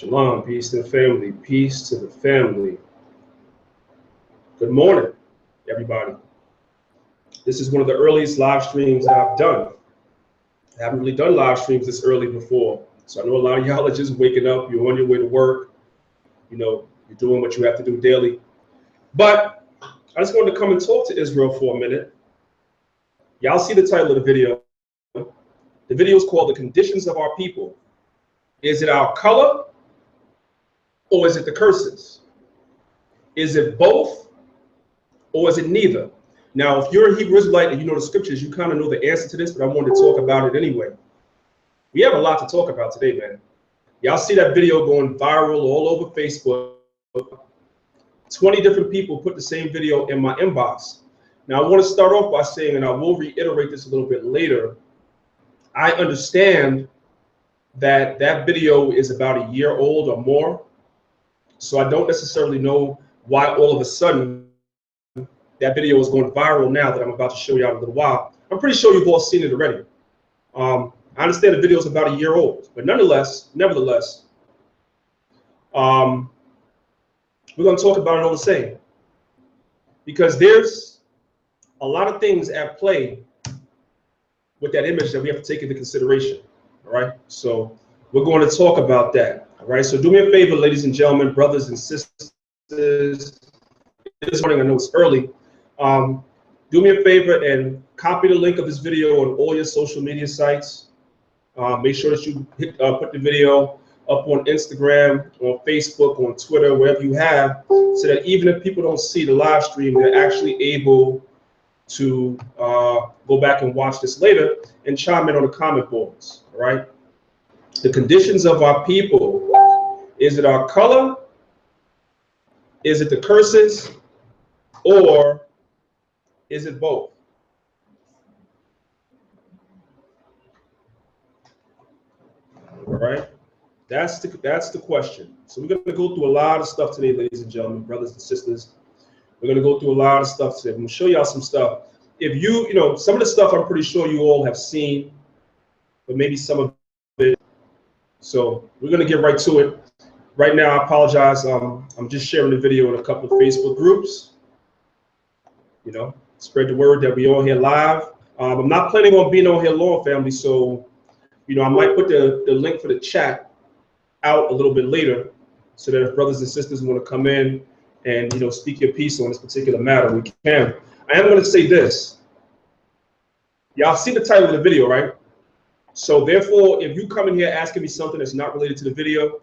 Shalom, peace to the family, peace to the family. Good morning, everybody. This is one of the earliest live streams I've done. I haven't really done live streams this early before. So I know a lot of y'all are just waking up, you're on your way to work, you know, you're doing what you have to do daily. But I just wanted to come and talk to Israel for a minute. Y'all see the title of the video. The video is called The Conditions of Our People. Is it our color or is it the curses? Is it both or is it neither? Now, if you're a Hebrew Israelite and you know the scriptures, you kind of know the answer to this, but I wanted to talk about it anyway. We have a lot to talk about today, man. Y'all see that video going viral all over Facebook. 20 different people put the same video in my inbox. Now, I want to start off by saying, and I will reiterate this a little bit later, I understand that that video is about a year old or more. So I don't necessarily know why all of a sudden that video is going viral now that I'm about to show you out in a little while. I'm pretty sure you've all seen it already. I understand the video is about a year old, but nevertheless, we're going to talk about it all the same. Because there's a lot of things at play with that image that we have to take into consideration. All right, so we're going to talk about that. All right, so do me a favor, ladies and gentlemen, brothers and sisters. This morning, I know it's early. Do me a favor and copy the link of this video on all your social media sites. Make sure that you put the video up on Instagram, on Facebook, on Twitter, wherever you have, so that even if people don't see the live stream, they're actually able to go back and watch this later and chime in on the comment boards. All right. The conditions of our people. Is it our color? Is it the curses? Or is it both? All right. That's the question. So we're going to go through a lot of stuff today, ladies and gentlemen, brothers and sisters. We're going to go through a lot of stuff today. I'm going to show y'all some stuff. If you know, some of the stuff I'm pretty sure you all have seen, but maybe some of it. So we're going to get right to it. Right now, I apologize. I'm just sharing the video in a couple of Facebook groups. You know, spread the word that we all here live. I'm not planning on being on here long, family. So, you know, I might put the link for the chat out a little bit later, so that if brothers and sisters want to come in and, you know, speak your piece on this particular matter, we can. I am going to say this. Y'all see the title of the video, right? So therefore, if you come in here asking me something that's not related to the video,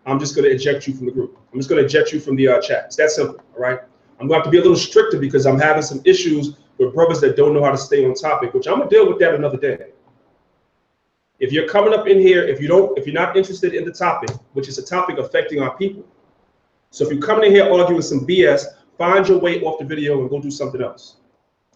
I'm just going to eject you from the group. I'm just going to eject you from the chat. It's that simple, all right? I'm going to have to be a little stricter because I'm having some issues with brothers that don't know how to stay on topic, which I'm going to deal with that another day. If you're coming up in here, if you're not interested in the topic, which is a topic affecting our people. So if you're coming in here arguing some BS, find your way off the video and go do something else.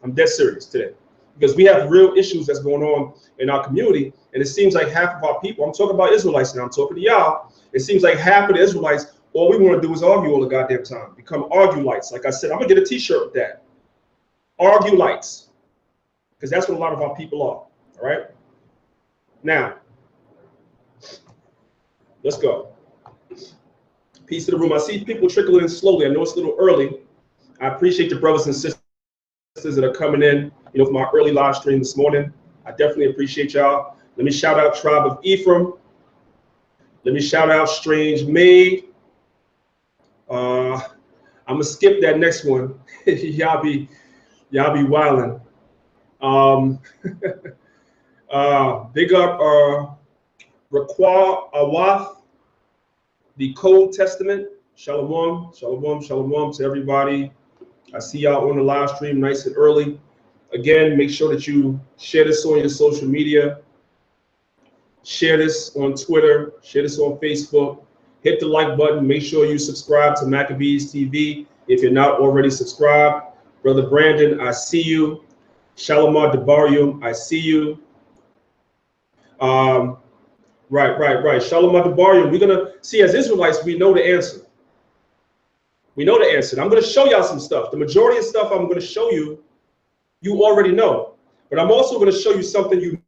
I'm dead serious today. Because we have real issues that's going on in our community, and it seems like half of our people, I'm talking about Israelites now, I'm talking to y'all, it seems like half of the Israelites, all we want to do is argue all the goddamn time, become argue-lights. Like I said, I'm going to get a t-shirt with that. Argue-lights. Because that's what a lot of our people are, all right? Now, let's go. Peace to the room. I see people trickling in slowly. I know it's a little early. I appreciate the brothers and sisters that are coming in, you know, for my early live stream this morning. I definitely appreciate y'all. Let me shout out Tribe of Ephraim. Let me shout out Strange Maid. I'm gonna skip that next one. y'all be wildin'. Big up Raquah Awath, the Cold Testament. Shalom, shalom, shalom to everybody. I see y'all on the live stream nice and early. Again, make sure that you share this on your social media. Share this on Twitter. Share this on Facebook. Hit the like button. Make sure you subscribe to Maccabeestv if you're not already subscribed. Brother Brandon, I see you. Shalom Debarium, I see you. Right. Shalom Debarium. We're going to see, as Israelites, we know the answer. We know the answer. I'm going to show y'all some stuff. The majority of stuff I'm going to show you, you already know. But I'm also going to show you something you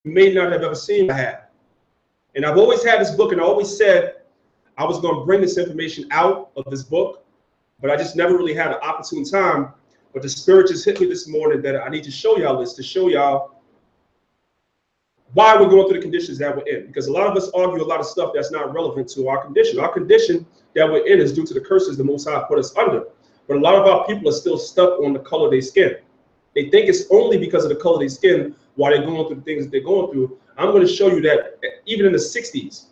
may not have ever seen I have. And I've always had this book, and I always said, I was going to bring this information out of this book, but I just never really had an opportune time. But the Spirit just hit me this morning that I need to show y'all this, to show y'all why we're going through the conditions that we're in. Because a lot of us argue a lot of stuff that's not relevant to our condition. Our condition that we're in is due to the curses the Most High put us under. But a lot of our people are still stuck on the color of their skin. They think it's only because of the color of their skin why they're going through the things that they're going through. I'm going to show you that even in the 60s,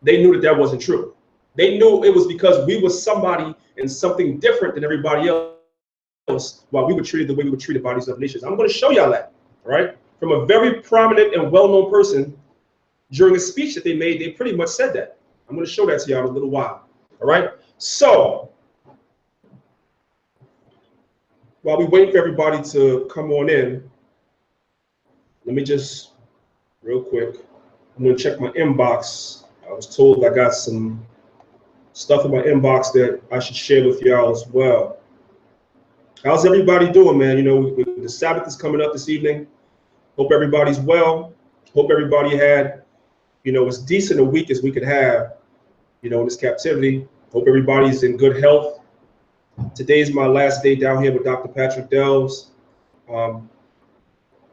they knew that that wasn't true. They knew it was because we were somebody and something different than everybody else while we were treated the way we were treated by these other nations. I'm going to show y'all that, all right? From a very prominent and well-known person, during a speech that they made, they pretty much said that. I'm going to show that to y'all in a little while, all right? So, while we wait for everybody to come on in, let me just, real quick, I'm going to check my inbox. I was told I got some stuff in my inbox that I should share with y'all as well. How's everybody doing, man? You know, the Sabbath is coming up this evening. Hope everybody's well. Hope everybody had, you know, as decent a week as we could have, you know, in this captivity. Hope everybody's in good health. Today's my last day down here with Dr. Patrick Delves.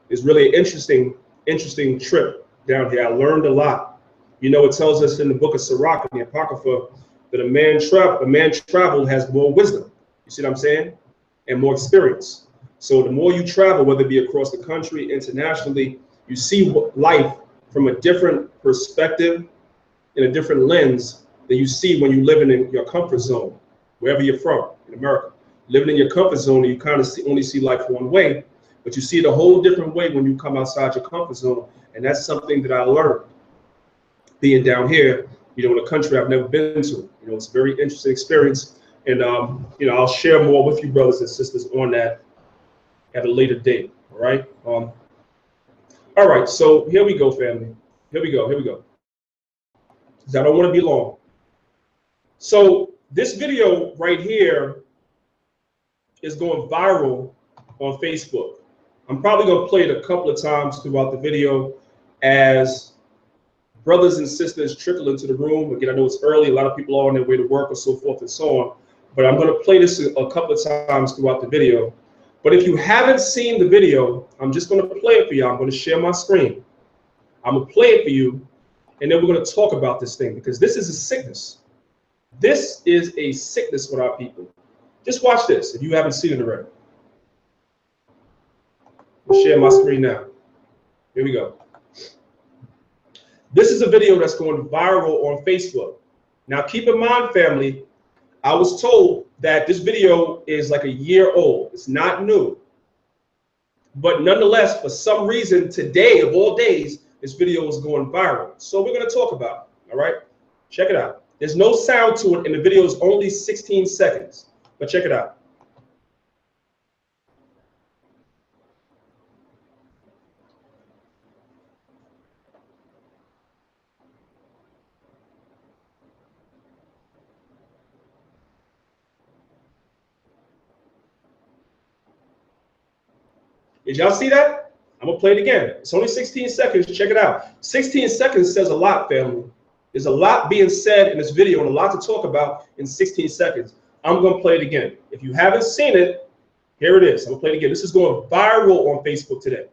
It's really an interesting trip down here. I learned a lot. You know, it tells us in the book of Sirach, in the Apocrypha, that a man traveled has more wisdom. You see what I'm saying? And more experience. So the more you travel, whether it be across the country, internationally, you see life from a different perspective, in a different lens than you see when you're living in your comfort zone, wherever you're from in America. Living in your comfort zone, you kind of only see life one way, but you see it a whole different way when you come outside your comfort zone. And that's something that I learned being down here, you know, in a country I've never been to. You know, it's a very interesting experience. And, you know, I'll share more with you, brothers and sisters, on that at a later date. All right. All right. So here we go, family. Here we go. Because I don't want to be long. So this video right here is going viral on Facebook. I'm probably going to play it a couple of times throughout the video as brothers and sisters trickle into the room. Again, I know it's early. A lot of people are on their way to work or so forth and so on. But I'm going to play this a couple of times throughout the video. But if you haven't seen the video, I'm just going to play it for you. I'm going to share my screen. I'm going to play it for you. And then we're going to talk about this thing, because this is a sickness. This is a sickness with our people. Just watch this if you haven't seen it already. I'll share my screen now. Here we go. This is a video that's going viral on Facebook. Now, keep in mind, family, I was told that this video is like a year old. It's not new. But nonetheless, for some reason, today of all days, this video is going viral. So we're going to talk about it. All right? Check it out. There's no sound to it, and the video is only 16 seconds. But check it out. Did y'all see that? I'm gonna play it again. It's only 16 seconds. Check it out. 16 seconds says a lot, family. There's a lot being said in this video and a lot to talk about in 16 seconds. I'm gonna play it again. If you haven't seen it, here it is. I'm gonna play it again. This is going viral on Facebook today.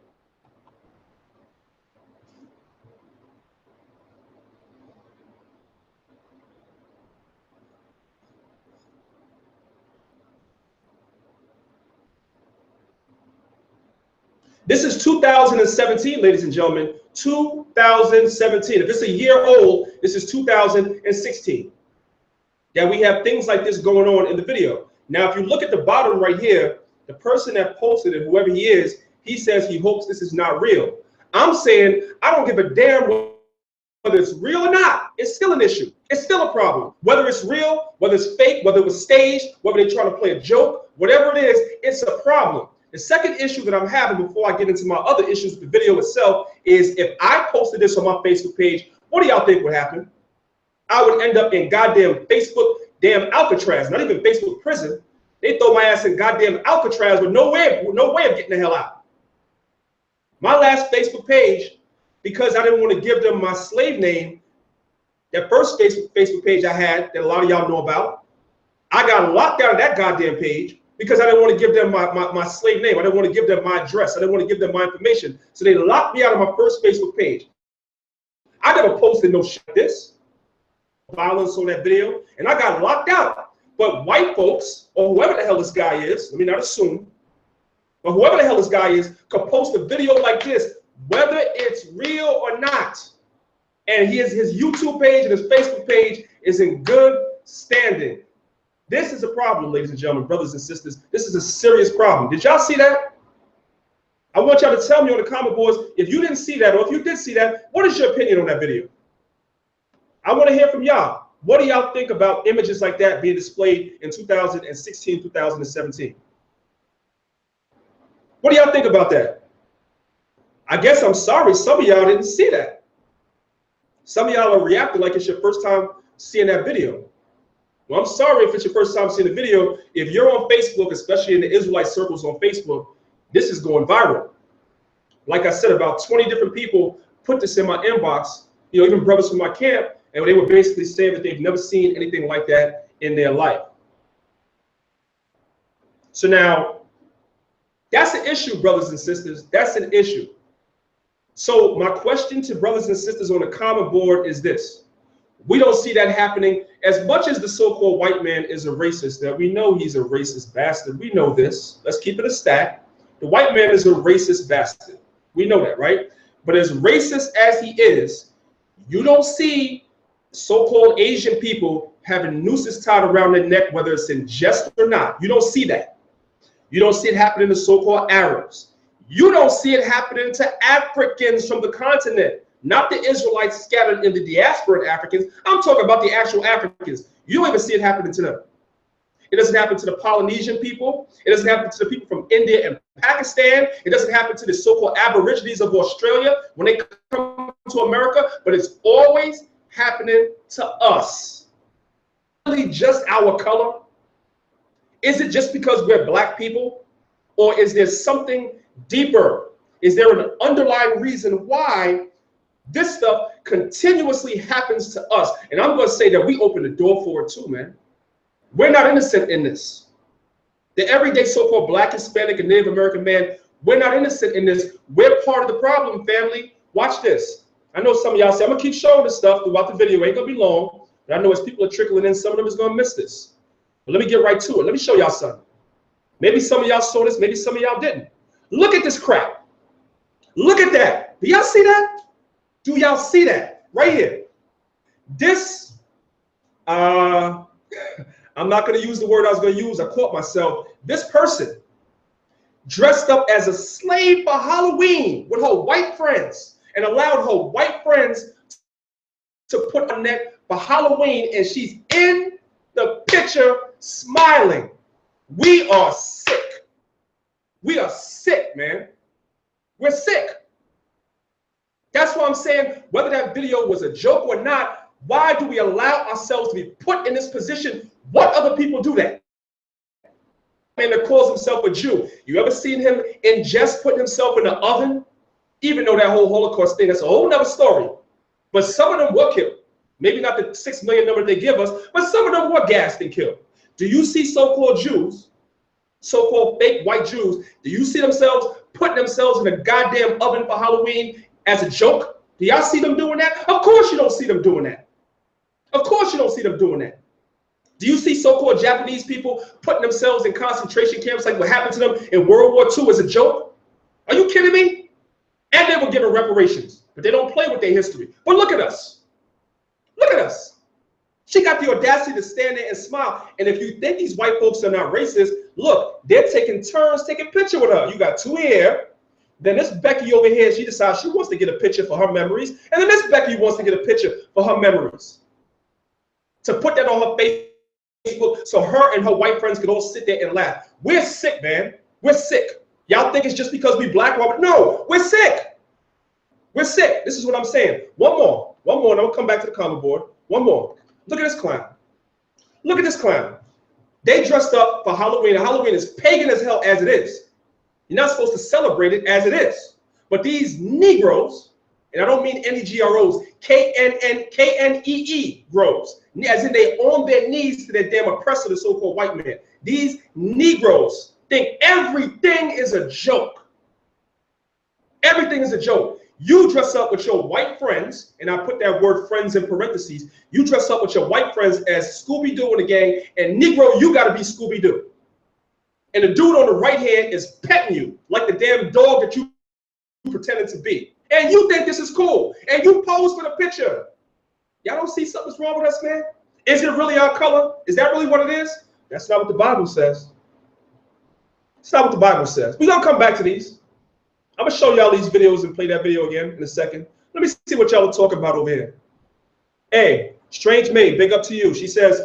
This is 2017, ladies and gentlemen, 2017. If it's a year old, this is 2016. Yeah, we have things like this going on in the video. Now, if you look at the bottom right here, the person that posted it, whoever he is, he says he hopes this is not real. I'm saying I don't give a damn whether it's real or not. It's still an issue. It's still a problem. Whether it's real, whether it's fake, whether it was staged, whether they're trying to play a joke, whatever it is, it's a problem. The second issue that I'm having before I get into my other issues with the video itself is if I posted this on my Facebook page, what do y'all think would happen? I would end up in goddamn Facebook, damn Alcatraz, not even Facebook prison. They throw my ass in goddamn Alcatraz with no way of getting the hell out. My last Facebook page, because I didn't want to give them my slave name, that first Facebook page I had that a lot of y'all know about, I got locked out of that goddamn page because I didn't want to give them my slave name. I didn't want to give them my address. I didn't want to give them my information. So they locked me out of my first Facebook page. I never posted no shit like this, violence on that video, and I got locked out. But white folks, or whoever the hell this guy is, let me not assume, but whoever the hell this guy is, could post a video like this, whether it's real or not. And his YouTube page and his Facebook page is in good standing. This is a problem, ladies and gentlemen, brothers and sisters. This is a serious problem. Did y'all see that? I want y'all to tell me on the comment boards, if you didn't see that, or if you did see that, what is your opinion on that video? I want to hear from y'all. What do y'all think about images like that being displayed in 2016, 2017? What do y'all think about that? I guess I'm sorry, some of y'all didn't see that. Some of y'all are reacting like it's your first time seeing that video. Well, I'm sorry if it's your first time seeing the video. If you're on Facebook, especially in the Israelite circles on Facebook, this is going viral. Like I said, about 20 different people put this in my inbox, you know, even brothers from my camp, and they were basically saying that they've never seen anything like that in their life. So now, that's an issue, brothers and sisters. That's an issue. So my question to brothers and sisters on the comment board is this. We don't see that happening. As much as the so-called white man is a racist, that we know he's a racist bastard. We know this. Let's keep it a stack. The white man is a racist bastard. We know that, right? But as racist as he is, you don't see so-called Asian people having nooses tied around their neck, whether it's in jest or not. You don't see that. You don't see it happening to so-called Arabs. You don't see it happening to Africans from the continent, not the Israelites scattered in the diaspora Africans. I'm talking about the actual Africans. You don't even see it happening to them. It doesn't happen to the Polynesian people. It doesn't happen to the people from India and Pakistan. It doesn't happen to the so-called Aborigines of Australia when they come to America, but it's always happening to us. Really just our color? Is it just because we're black people? Or is there something deeper? Is there an underlying reason why this stuff continuously happens to us? And I'm going to say that we open the door for it too, man. We're not innocent in this. The everyday so-called black, Hispanic, and Native American man, we're not innocent in this. We're part of the problem, family. Watch this. I know some of y'all say, I'm going to keep showing this stuff throughout the video. It ain't going to be long. But I know as people are trickling in, some of them is going to miss this. But let me get right to it. Let me show y'all something. Maybe some of y'all saw this. Maybe some of y'all didn't. Look at this crap. Look at that. Do y'all see that? Do y'all see that? Right here. This, I'm not going to use the word I was going to use. I caught myself. This person dressed up as a slave for Halloween with her white friends and allowed her white friends to put on neck for Halloween, and she's in the picture smiling. We are sick. We are sick, man. We're sick. That's why I'm saying, whether that video was a joke or not, why do we allow ourselves to be put in this position? What other people do that? Man that calls himself a Jew. You ever seen him in jest putting himself in the oven? Even though that whole Holocaust thing, that's a whole nother story. But some of them were killed. Maybe not the 6 million number they give us, but some of them were gassed and killed. Do you see so-called Jews, so-called fake white Jews, do you see themselves putting themselves in a goddamn oven for Halloween as a joke? Do y'all see them doing that? Of course you don't see them doing that. Of course you don't see them doing that. Do you see so-called Japanese people putting themselves in concentration camps like what happened to them in World War II as a joke? Are you kidding me? And they were given reparations, but they don't play with their history. But look at us. Look at us. She got the audacity to stand there and smile. And if you think these white folks are not racist, look, they're taking turns taking a picture with her. You got two here. Then this Becky over here, she decides she wants to get a picture for her memories. And then this Becky wants to get a picture for her memories. To put that on her Facebook so her and her white friends can all sit there and laugh. We're sick, man. We're sick. Y'all think it's just because we black women? No, we're sick. We're sick. This is what I'm saying. One more, and I'll come back to the comment board. One more. Look at this clown. Look at this clown. They dressed up for Halloween. Halloween is pagan as hell as it is. You're not supposed to celebrate it as it is. But these Negroes And I don't mean N-E-G-R-Os, K-N-N-K-N-E-E grows. As in they on their knees to their damn oppressor, the so-called white man. These Negroes think everything is a joke. Everything is a joke. You dress up with your white friends, and I put that word friends in parentheses. You dress up with your white friends as Scooby-Doo in the gang, and Negro, you got to be Scooby-Doo. And the dude on the right hand is petting you like the damn dog that you pretended to be. And you think this is cool. And you pose for the picture. Y'all don't see something's wrong with us, man? Is it really our color? Is that really what it is? That's not what the Bible says. It's not what the Bible says. We're going to come back to these. I'm going to show y'all these videos and play that video again in a second. Let me see what y'all are talking about over here. Hey, Strange Maid, big up to you. She says,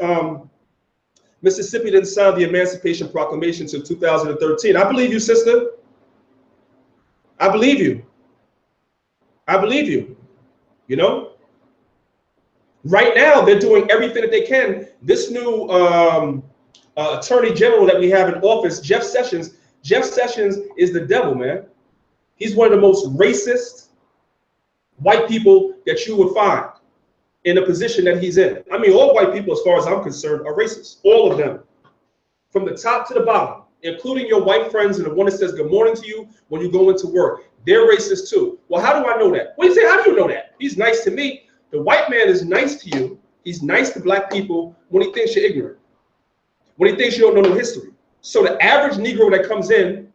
Mississippi didn't sign the Emancipation Proclamation until 2013. I believe you, sister. I believe you. I believe you. You know? Right now, they're doing everything that they can. This new attorney general that we have in office, Jeff Sessions is the devil, man. He's one of the most racist white people that you would find in the position that he's in. I mean, all white people, as far as I'm concerned, are racist. All of them. From the top to the bottom, including your white friends and the one that says good morning to you when you go into work. They're racist too. Well, how do I know that? Well, you say, how do you know that? He's nice to me. The white man is nice to you. He's nice to black people when he thinks you're ignorant, when he thinks you don't know no history. So the average Negro that comes in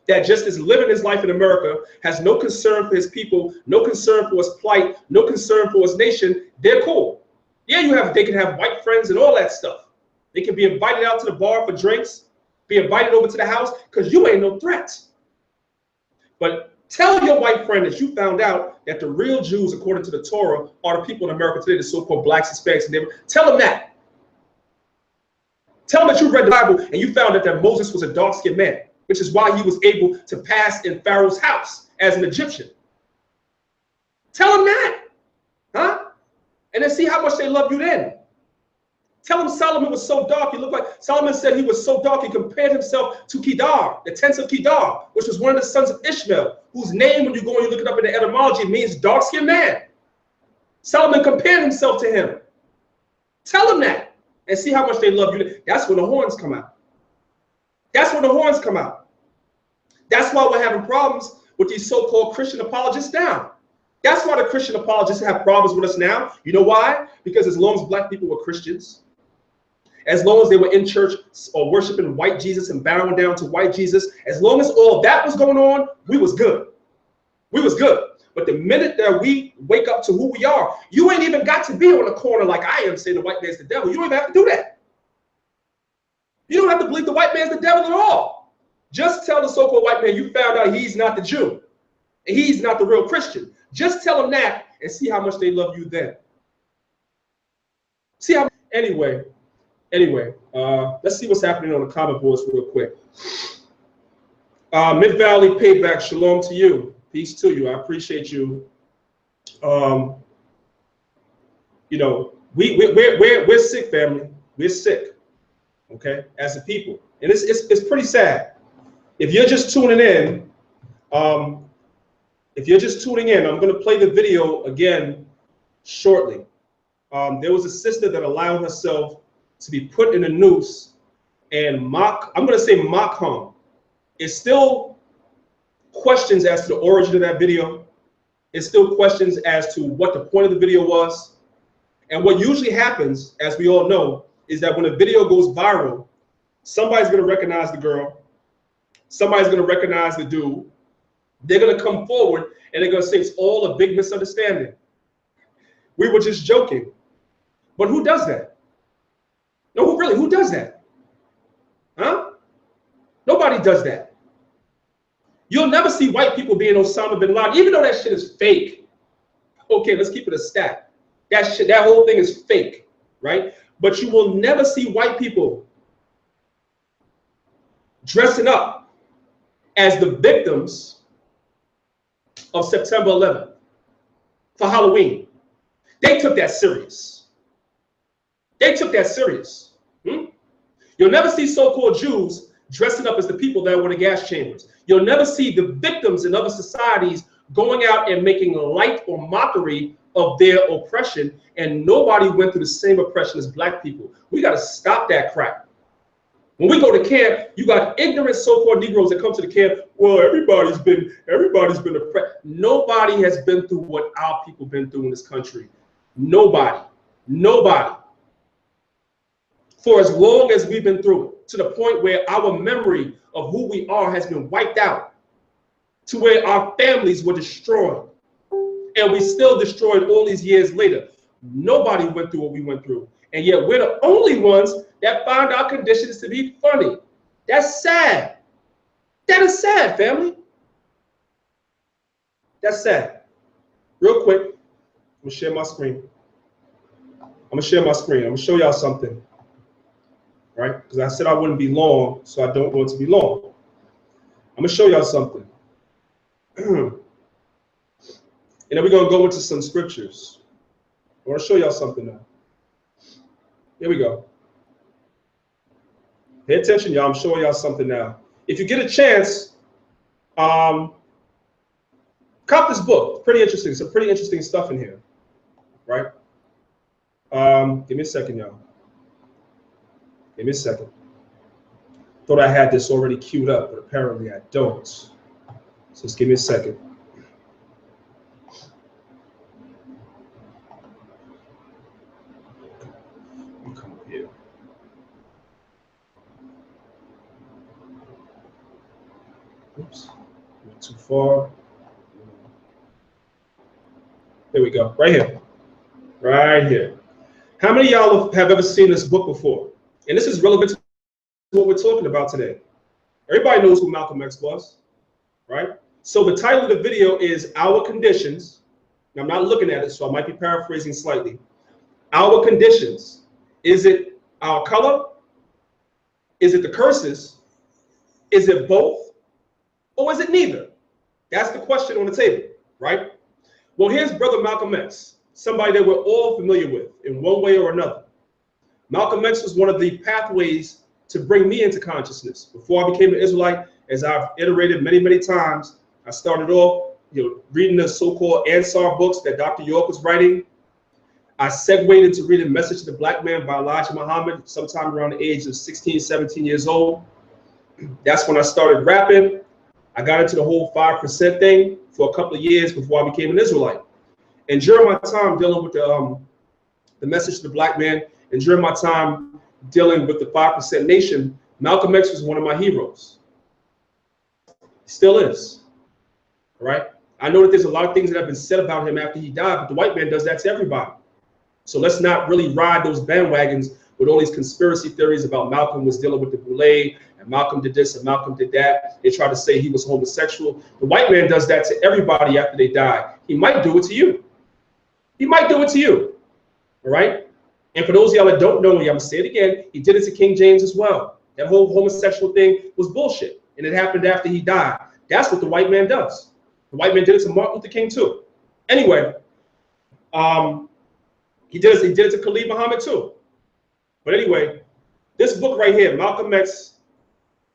that just is living his life in America, has no concern for his people, no concern for his plight, no concern for his nation, they're cool. Yeah, they can have white friends and all that stuff. They can be invited out to the bar for drinks, be invited over to the house, because you ain't no threat. But tell your white friend that you found out that the real Jews, according to the Torah, are the people in America today, the so-called blacks, Hispanics, and neighbors. Tell them that. Tell them that you read the Bible and you found out that Moses was a dark-skinned man, which is why he was able to pass in Pharaoh's house as an Egyptian. Tell them that, huh? And then see how much they love you then. Tell them Solomon was so dark, he looked like, Solomon said he was so dark, he compared himself to Kedar, the tents of Kedar, which was one of the sons of Ishmael, whose name, when you go and you look it up in the etymology, means dark-skinned man. Solomon compared himself to him. Tell them that and see how much they love you. That's when the horns come out. That's when the horns come out. That's why we're having problems with these so-called Christian apologists now. That's why the Christian apologists have problems with us now. You know why? Because as long as black people were Christians, as long as they were in church or worshiping white Jesus and bowing down to white Jesus, as long as all that was going on, we was good. We was good. But the minute that we wake up to who we are, you ain't even got to be on the corner like I am saying the white man's the devil. You don't even have to do that. You don't have to believe the white man's the devil at all. Just tell the so-called white man you found out he's not the Jew and he's not the real Christian. Just tell them that and see how much they love you then. See how. Anyway, let's see what's happening on the comment boards real quick. Mid-Valley Payback, shalom to you. Peace to you. I appreciate you. You know, we're sick, family. We're sick. Okay, as a people, and it's pretty sad. If you're just tuning in, I'm going to play the video again shortly. There was a sister that allowed herself to be put in a noose and mock hung. It's still questions as to the origin of that video. It's still questions as to what the point of the video was. And what usually happens, as we all know, is that when a video goes viral, somebody's going to recognize the girl. Somebody's going to recognize the dude. They're going to come forward and they're going to say it's all a big misunderstanding. We were just joking. But who does that? No, really, who does that? Huh? Nobody does that. You'll never see white people being Osama bin Laden, even though that shit is fake. Okay, let's keep it a stat. That whole thing is fake, right? But you will never see white people dressing up as the victims of September 11th for Halloween. They took that serious. They took that serious. You'll never see so-called Jews dressing up as the people that were in the gas chambers. You'll never see the victims in other societies going out and making light or mockery of their oppression, and nobody went through the same oppression as black people. We got to stop that crap. When we go to camp, you got ignorant so-called Negroes that come to the camp. Well, everybody's been oppressed. Nobody has been through what our people been through in this country. Nobody. For as long as we've been through it, to the point where our memory of who we are has been wiped out, to where our families were destroyed, and we still destroyed all these years later. Nobody went through what we went through, and yet we're the only ones that find our conditions to be funny. That's sad. That is sad, family. That's sad. Real quick, I'm gonna share my screen. I'm gonna show y'all something, right? Because I said I wouldn't be long, so I don't want it to be long. I'm gonna show y'all something. And then we're gonna go into some scriptures. I want to show y'all something now. Here we go. Pay attention, y'all. I'm showing y'all something now. If you get a chance, cop this book. Pretty interesting. Some pretty interesting stuff in here, right? Give me a second, y'all. Give me a second. Thought I had this already queued up, but apparently I don't. So just give me a second. Come up here. Oops, went too far. There we go, right here. Right here. How many of y'all have ever seen this book before? And this is relevant to what we're talking about today. Everybody knows who Malcolm X was, right? So the title of the video is Our Conditions. Now, I'm not looking at it, so I might be paraphrasing slightly. Our conditions. Is it our color? Is it the curses? Is it both? Or is it neither? That's the question on the table, right? Well, here's Brother Malcolm X, somebody that we're all familiar with in one way or another. Malcolm X was one of the pathways to bring me into consciousness. Before I became an Israelite, as I've iterated many, many times, I started off, reading the so-called Ansar books that Dr. York was writing. I segued into reading Message to the Black Man by Elijah Muhammad sometime around the age of 16, 17 years old. That's when I started rapping. I got into the whole 5% thing for a couple of years before I became an Israelite. And during my time dealing with the Message to the Black Man, and during my time dealing with the 5% Nation, Malcolm X was one of my heroes. He still is, all right? I know that there's a lot of things that have been said about him after he died, but the white man does that to everybody. So let's not really ride those bandwagons with all these conspiracy theories about Malcolm was dealing with the Boule, and Malcolm did this and Malcolm did that. They try to say he was homosexual. The white man does that to everybody after they die. He might do it to you. He might do it to you, all right? And for those of y'all that don't know me, I'm gonna say it again, he did it to King James as well. That whole homosexual thing was bullshit, and it happened after he died. That's what the white man does. The white man did it to Martin Luther King too. Anyway, he did it to Khalid Muhammad too. But anyway, this book right here, Malcolm X,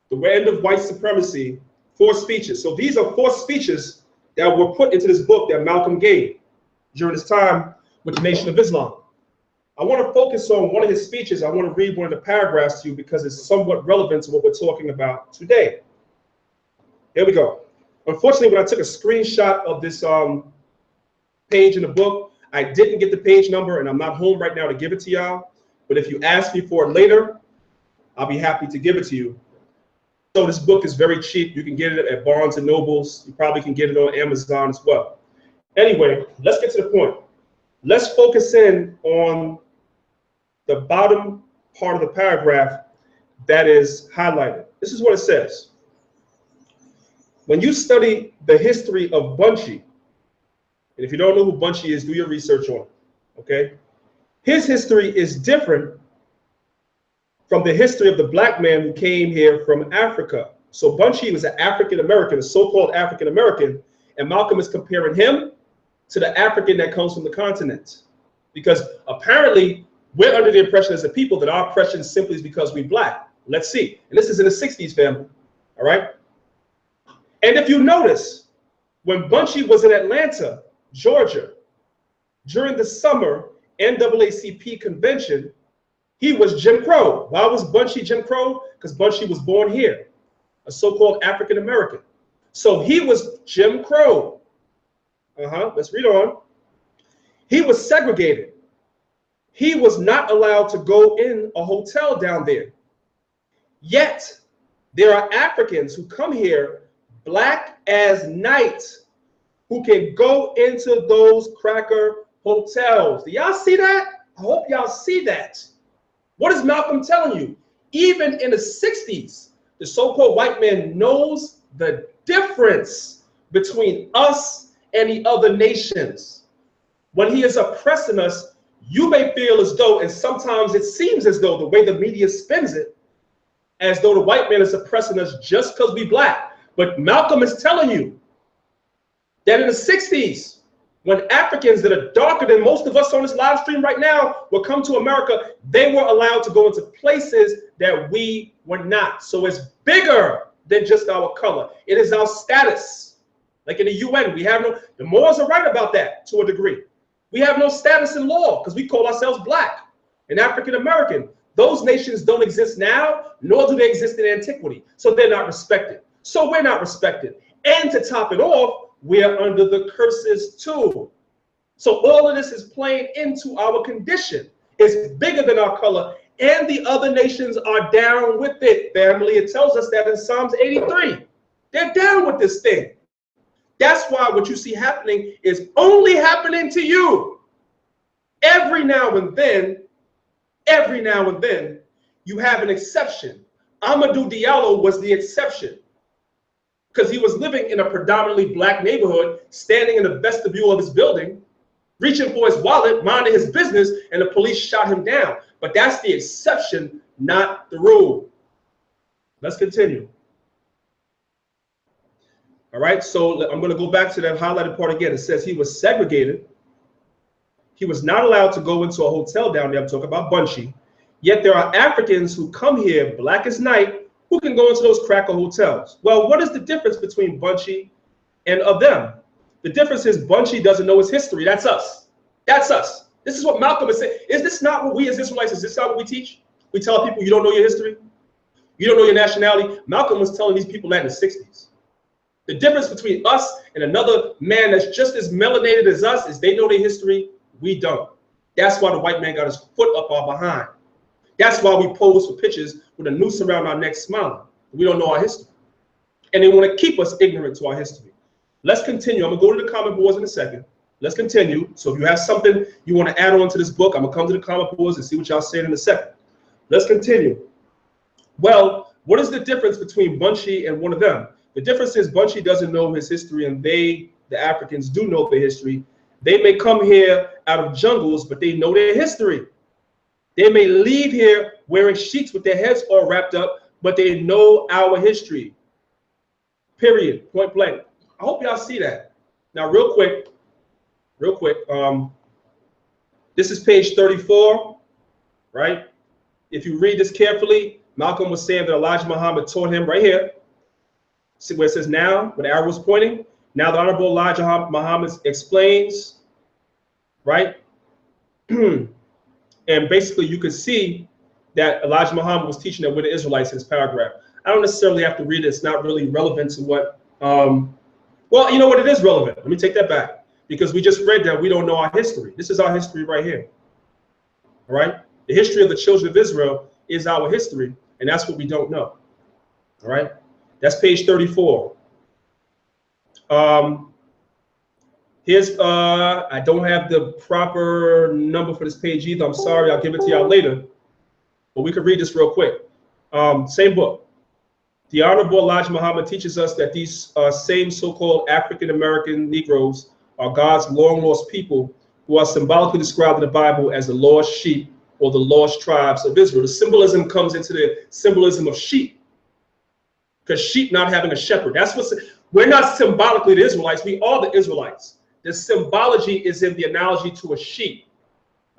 The End of White Supremacy, 4 speeches. So these are 4 speeches that were put into this book that Malcolm gave during his time with the Nation of Islam. I want to focus on one of his speeches. I want to read one of the paragraphs to you because it's somewhat relevant to what we're talking about today. Here we go. Unfortunately, when I took a screenshot of this page in the book, I didn't get the page number, and I'm not home right now to give it to y'all. But if you ask me for it later, I'll be happy to give it to you. So this book is very cheap. You can get it at Barnes and Nobles. You probably can get it on Amazon as well. Anyway, let's get to the point. Let's focus in on the bottom part of the paragraph that is highlighted. This is what it says. When you study the history of Bunchy, and if you don't know who Bunchy is, do your research on it, okay? His history is different from the history of the black man who came here from Africa. So Bunchy was an African-American, a so-called African-American, and Malcolm is comparing him to the African that comes from the continent. Because apparently we're under the impression as a people that our oppression simply is because we're black. Let's see. And this is in the 60s, family, all right? And if you notice, When Bunchy was in Atlanta, Georgia, during the summer NAACP convention, he was Jim Crow. Why was Bunchy Jim Crow? Because Bunchy was born here, a so-called African American. So he was Jim Crow. Let's read on. He was segregated. He was not allowed to go in a hotel down there. Yet, there are Africans who come here, black as night, who can go into those cracker hotels. Do y'all see that? I hope y'all see that. What is Malcolm telling you? Even in the 60s, the so-called white man knows the difference between us and the other nations. When he is oppressing us, you may feel as though, and sometimes it seems as though the way the media spins it, as though the white man is oppressing us just because we black. But Malcolm is telling you that in the 60s, when Africans that are darker than most of us on this live stream right now will come to America, they were allowed to go into places that we were not. So it's bigger than just our color. It is our status. Like in the UN, we have no, the Moors are right about that to a degree. We have no status in law because we call ourselves black and African American. Those nations don't exist now, nor do they exist in antiquity. So they're not respected. So we're not respected. And to top it off, we are under the curses too. So all of this is playing into our condition. It's bigger than our color, and the other nations are down with it, family. It tells us that in Psalms 83. They're down with this thing. That's why what you see happening is only happening to you. Every now and then, you have an exception. Amadou Diallo was the exception, because he was living in a predominantly black neighborhood, standing in the vestibule of his building, reaching for his wallet, minding his business, and the police shot him down. But that's the exception, not the rule. Let's continue. All right, so I'm going to go back to that highlighted part again. It says he was segregated. He was not allowed to go into a hotel down there. I'm talking about Bunchy. Yet there are Africans who come here, black as night, who can go into those cracker hotels. Well, what is the difference between Bunchy and of them? The difference is Bunchy doesn't know his history. That's us. That's us. This is what Malcolm is saying. Is this not what we as Israelites, is this not what we teach? We tell people you don't know your history? You don't know your nationality? Malcolm was telling these people that in the 60s. The difference between us and another man that's just as melanated as us is they know their history, we don't. That's why the white man got his foot up our behind. That's why we pose for pictures with a noose around our neck smiling. We don't know our history. And they want to keep us ignorant to our history. Let's continue. I'm going to go to the comment boards in a second. Let's continue. So if you have something you want to add on to this book, I'm going to come to the comment boards and see what y'all saying in a second. Let's continue. Well, what is the difference between Bunchy and one of them? The difference is Bunchy doesn't know his history, and they, the Africans, do know their history. They may come here out of jungles, but they know their history. They may leave here wearing sheets with their heads all wrapped up, but they know our history. Period. Point blank. I hope y'all see that. Now, real quick. This is page 34, right? If you read this carefully, Malcolm was saying that Elijah Muhammad taught him right here. See where it says now, where the arrow was pointing? Now the Honorable Elijah Muhammad explains, right? And basically you could see that Elijah Muhammad was teaching that we're the Israelites in this paragraph. I don't necessarily have to read it. It's not really relevant to what, well, you know what, it is relevant. Let me take that back, because we just read that we don't know our history. This is our history right here, all right? The history of the children of Israel is our history, and that's what we don't know, all right? That's page 34. Here's, I don't have the proper number for this page either. I'm sorry, I'll give it to y'all later. But we can read this real quick. Same book. The Honorable Elijah Muhammad teaches us that these same so-called African-American Negroes are God's long-lost people who are symbolically described in the Bible as the lost sheep or the lost tribes of Israel. The symbolism comes into the symbolism of sheep, because sheep not having a shepherd. That's what's, we're not symbolically the Israelites, we are the Israelites. The symbology is in the analogy to a sheep.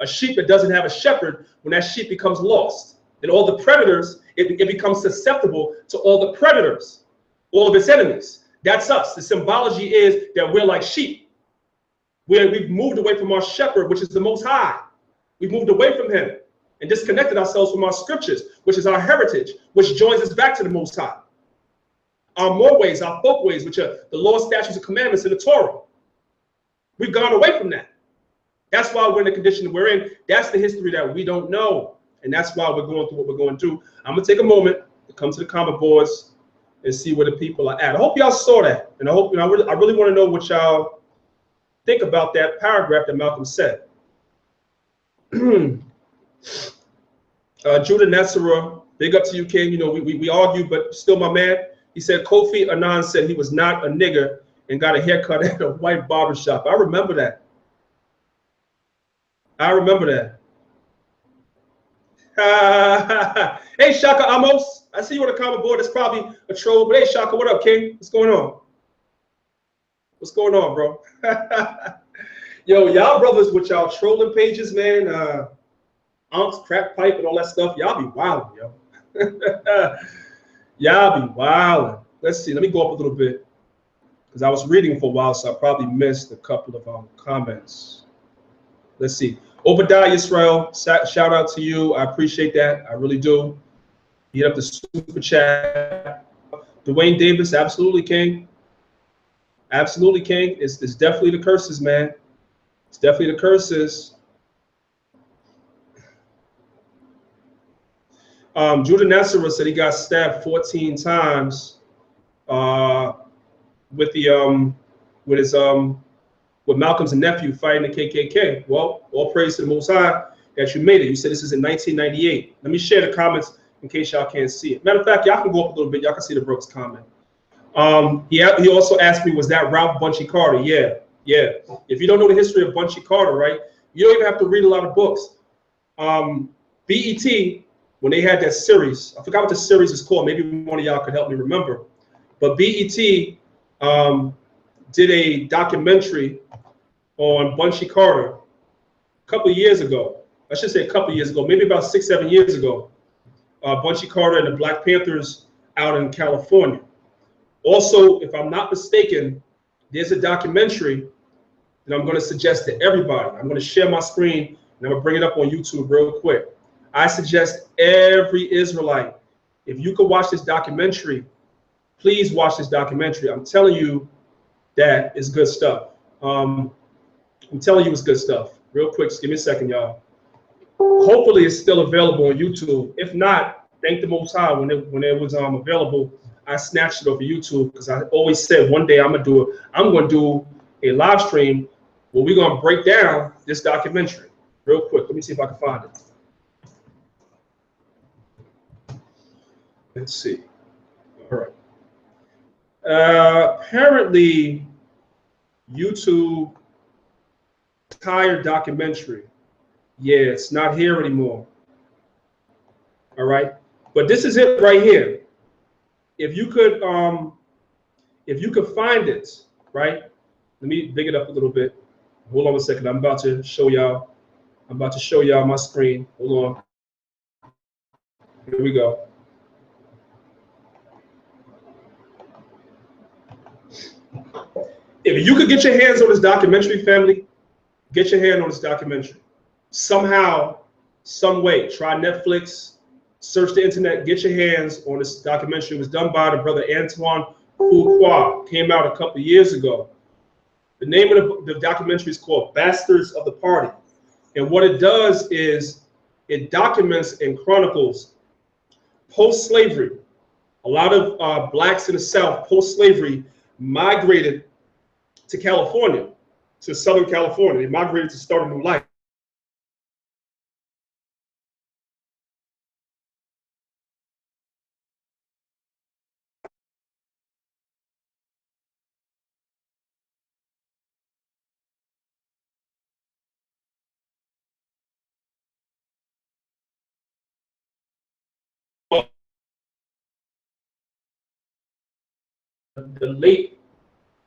A sheep that doesn't have a shepherd, when that sheep becomes lost, and all the predators, it becomes susceptible to all the predators, all of its enemies. That's us. The symbology is that we're like sheep. We've moved away from our shepherd, which is the Most High. We've moved away from him and disconnected ourselves from our scriptures, which is our heritage, which joins us back to the Most High. Our more ways, our folk ways, which are the law, statutes, and commandments in the Torah. We've gone away from that. That's why we're in the condition we're in. That's the history that we don't know. And that's why we're going through what we're going through. I'm going to take a moment to come to the comment boards and see where the people are at. I hope y'all saw that. And I hope, I really want to know what y'all think about that paragraph that Malcolm said. Judah Nessera, big up to you, King. You know, we argue, but still my man. He said Kofi Annan said he was not a nigger and got a haircut at a white barbershop. I remember that. I remember that. Hey, Shaka Amos. I see you on the comment board. It's probably a troll, but hey, Shaka, what up, King? What's going on? What's going on, bro? Yo, y'all brothers with y'all trolling pages, man. Unks, crack pipe, and all that stuff. Y'all be wilding, yo. Y'all be wilding. Let's see. Let me go up a little bit because I was reading for a while, so I probably missed a couple of comments. Let's see. Obadiah Israel, shout out to you. I appreciate that. I really do. Hit up the super chat. Dwayne Davis, absolutely, King. Absolutely, King. It's definitely the curses, man. It's definitely the curses. Judah Nessera said he got stabbed 14 times with Malcolm's nephew fighting the KKK. Well, all praise to the Most High that you made it. You said this is in 1998. Let me share the comments in case y'all can't see it. Matter of fact, y'all can go up a little bit. Y'all can see the Brooks comment. He also asked me, was that Ralph Bunchy Carter? Yeah. If you don't know the history of Bunchy Carter, right, you don't even have to read a lot of books. BET, when they had that series, I forgot what the series is called. Maybe one of y'all could help me remember. But BET did a documentary on Bunchy Carter a couple of years ago. I should say a couple of years ago, maybe about 6-7 years ago. Bunchy Carter and the Black Panthers out in California. Also, if I'm not mistaken, there's a documentary that I'm going to suggest to everybody. I'm going to share my screen and I'm going to bring it up on YouTube real quick. I suggest every Israelite, if you could watch this documentary, please watch this documentary. I'm telling you that it's good stuff. I'm telling you it's good stuff. Real quick, just give me a second, y'all. Hopefully it's still available on YouTube. If not, thank the Most High when it was available. I snatched it off of YouTube because I always said one day I'm going to do a live stream where we're going to break down this documentary. Real quick, let me see if I can find it. Let's see. All right. Apparently, YouTube entire documentary. Yeah, it's not here anymore. All right, but this is it right here. If you could find it, right? Let me big it up a little bit. Hold on a second. I'm about to show y'all my screen. Hold on. Here we go. If you could get your hands on this documentary, family, get your hand on this documentary. Somehow, some way, try Netflix, search the internet, get your hands on this documentary. It was done by the brother Antoine Fuqua, came out a couple of years ago. The name of the documentary is called Bastards of the Party. And what it does is it documents and chronicles post-slavery. A lot of blacks in the South, post-slavery, migrated to California, to Southern California. They migrated to start a new life.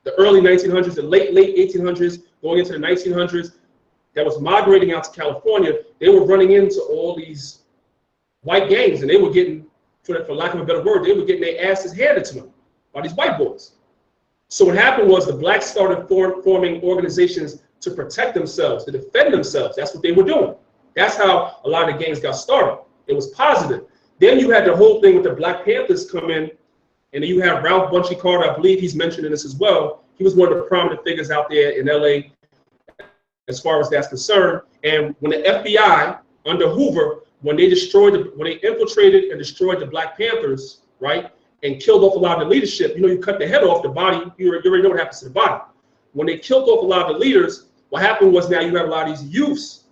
The early 1900s, the late 1800s, going into the 1900s, that was migrating out to California, they were running into all these white gangs, and they were getting, for lack of a better word, they were getting their asses handed to them by these white boys. So what happened was the blacks started forming organizations to protect themselves, to defend themselves. That's what they were doing. That's how a lot of the gangs got started. It was positive. Then you had the whole thing with the Black Panthers come in, and then you have Ralph Bunchy Carter. I believe he's mentioned in this as well. He was one of the prominent figures out there in LA as far as that's concerned. And when the FBI under Hoover, when they infiltrated and destroyed the Black Panthers, right, and killed off a lot of the leadership, you cut the head off the body, you already know what happens to the body. When they killed off a lot of the leaders, what happened was now you had a lot of these youths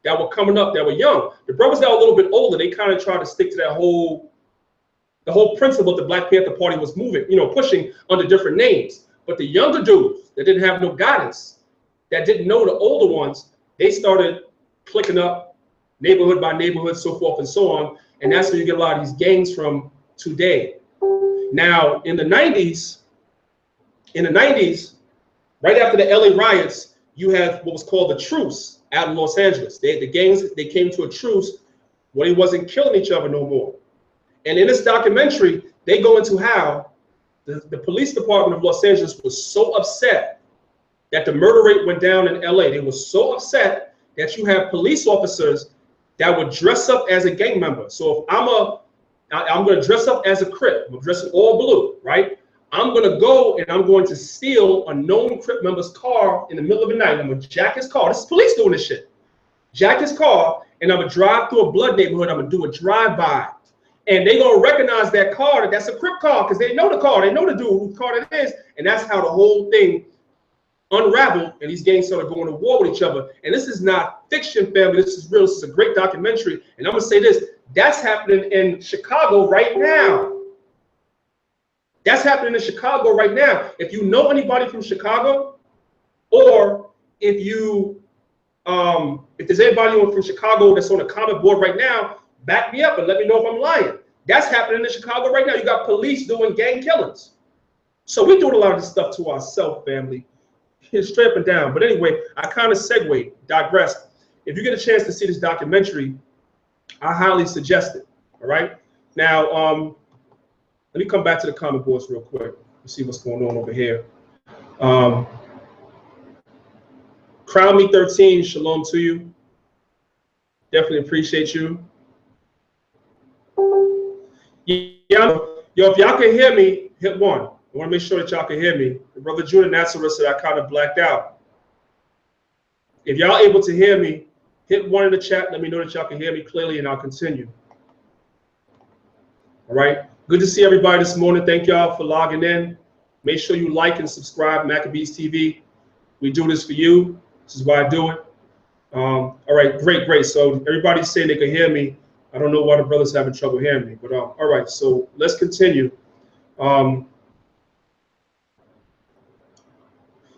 that were coming up that were young. The brothers that were a little bit older, they kind of tried to stick to the whole principle the Black Panther Party was moving, pushing under different names. But the younger dudes that didn't have no guidance, that didn't know the older ones, they started clicking up neighborhood by neighborhood, so forth and so on. And that's where you get a lot of these gangs from today. Now, in the 90s, right after the LA riots, you have what was called the truce out in Los Angeles. The gangs, they came to a truce where they wasn't killing each other no more. And in this documentary, they go into how the police department of Los Angeles was so upset that the murder rate went down in LA. They were so upset that you have police officers that would dress up as a gang member. So if I'm going to dress up as a Crip, I'm dressing all blue, right? I'm going to go and I'm going to steal a known Crip member's car in the middle of the night. I'm going to jack his car. This is police doing this shit. Jack his car, and I'm going to drive through a blood neighborhood. I'm going to do a drive-by. And they're going to recognize that car, that's a Crip car, because they know the car. They know the dude whose car it is. And that's how the whole thing unraveled, and these gangs started going to war with each other. And this is not fiction, family. This is real. This is a great documentary. And I'm going to say this. That's happening in Chicago right now. That's happening in Chicago right now. If you know anybody from Chicago, or if there's anybody from Chicago that's on the comment board right now, back me up and let me know if I'm lying. That's happening in Chicago right now. You got police doing gang killings. So we're doing a lot of this stuff to ourselves, family. It's straight up and down. But anyway, I kind of digressed. If you get a chance to see this documentary, I highly suggest it. All right. Now, let me come back to the comment boards real quick. Let's see what's going on over here. Crown Me 13, shalom to you. Definitely appreciate you. Yeah, yo, if y'all can hear me, hit 1. I want to make sure that y'all can hear me. Brother Judah Nazareth said I kind of blacked out. If y'all able to hear me, hit 1 in the chat. Let me know that y'all can hear me clearly, and I'll continue. All right. Good to see everybody this morning. Thank y'all for logging in. Make sure you like and subscribe, Maccabees TV. We do this for you. This is why I do it. All right, great. So everybody's saying they can hear me. I don't know why the brothers having trouble hearing me, but all right. So let's continue.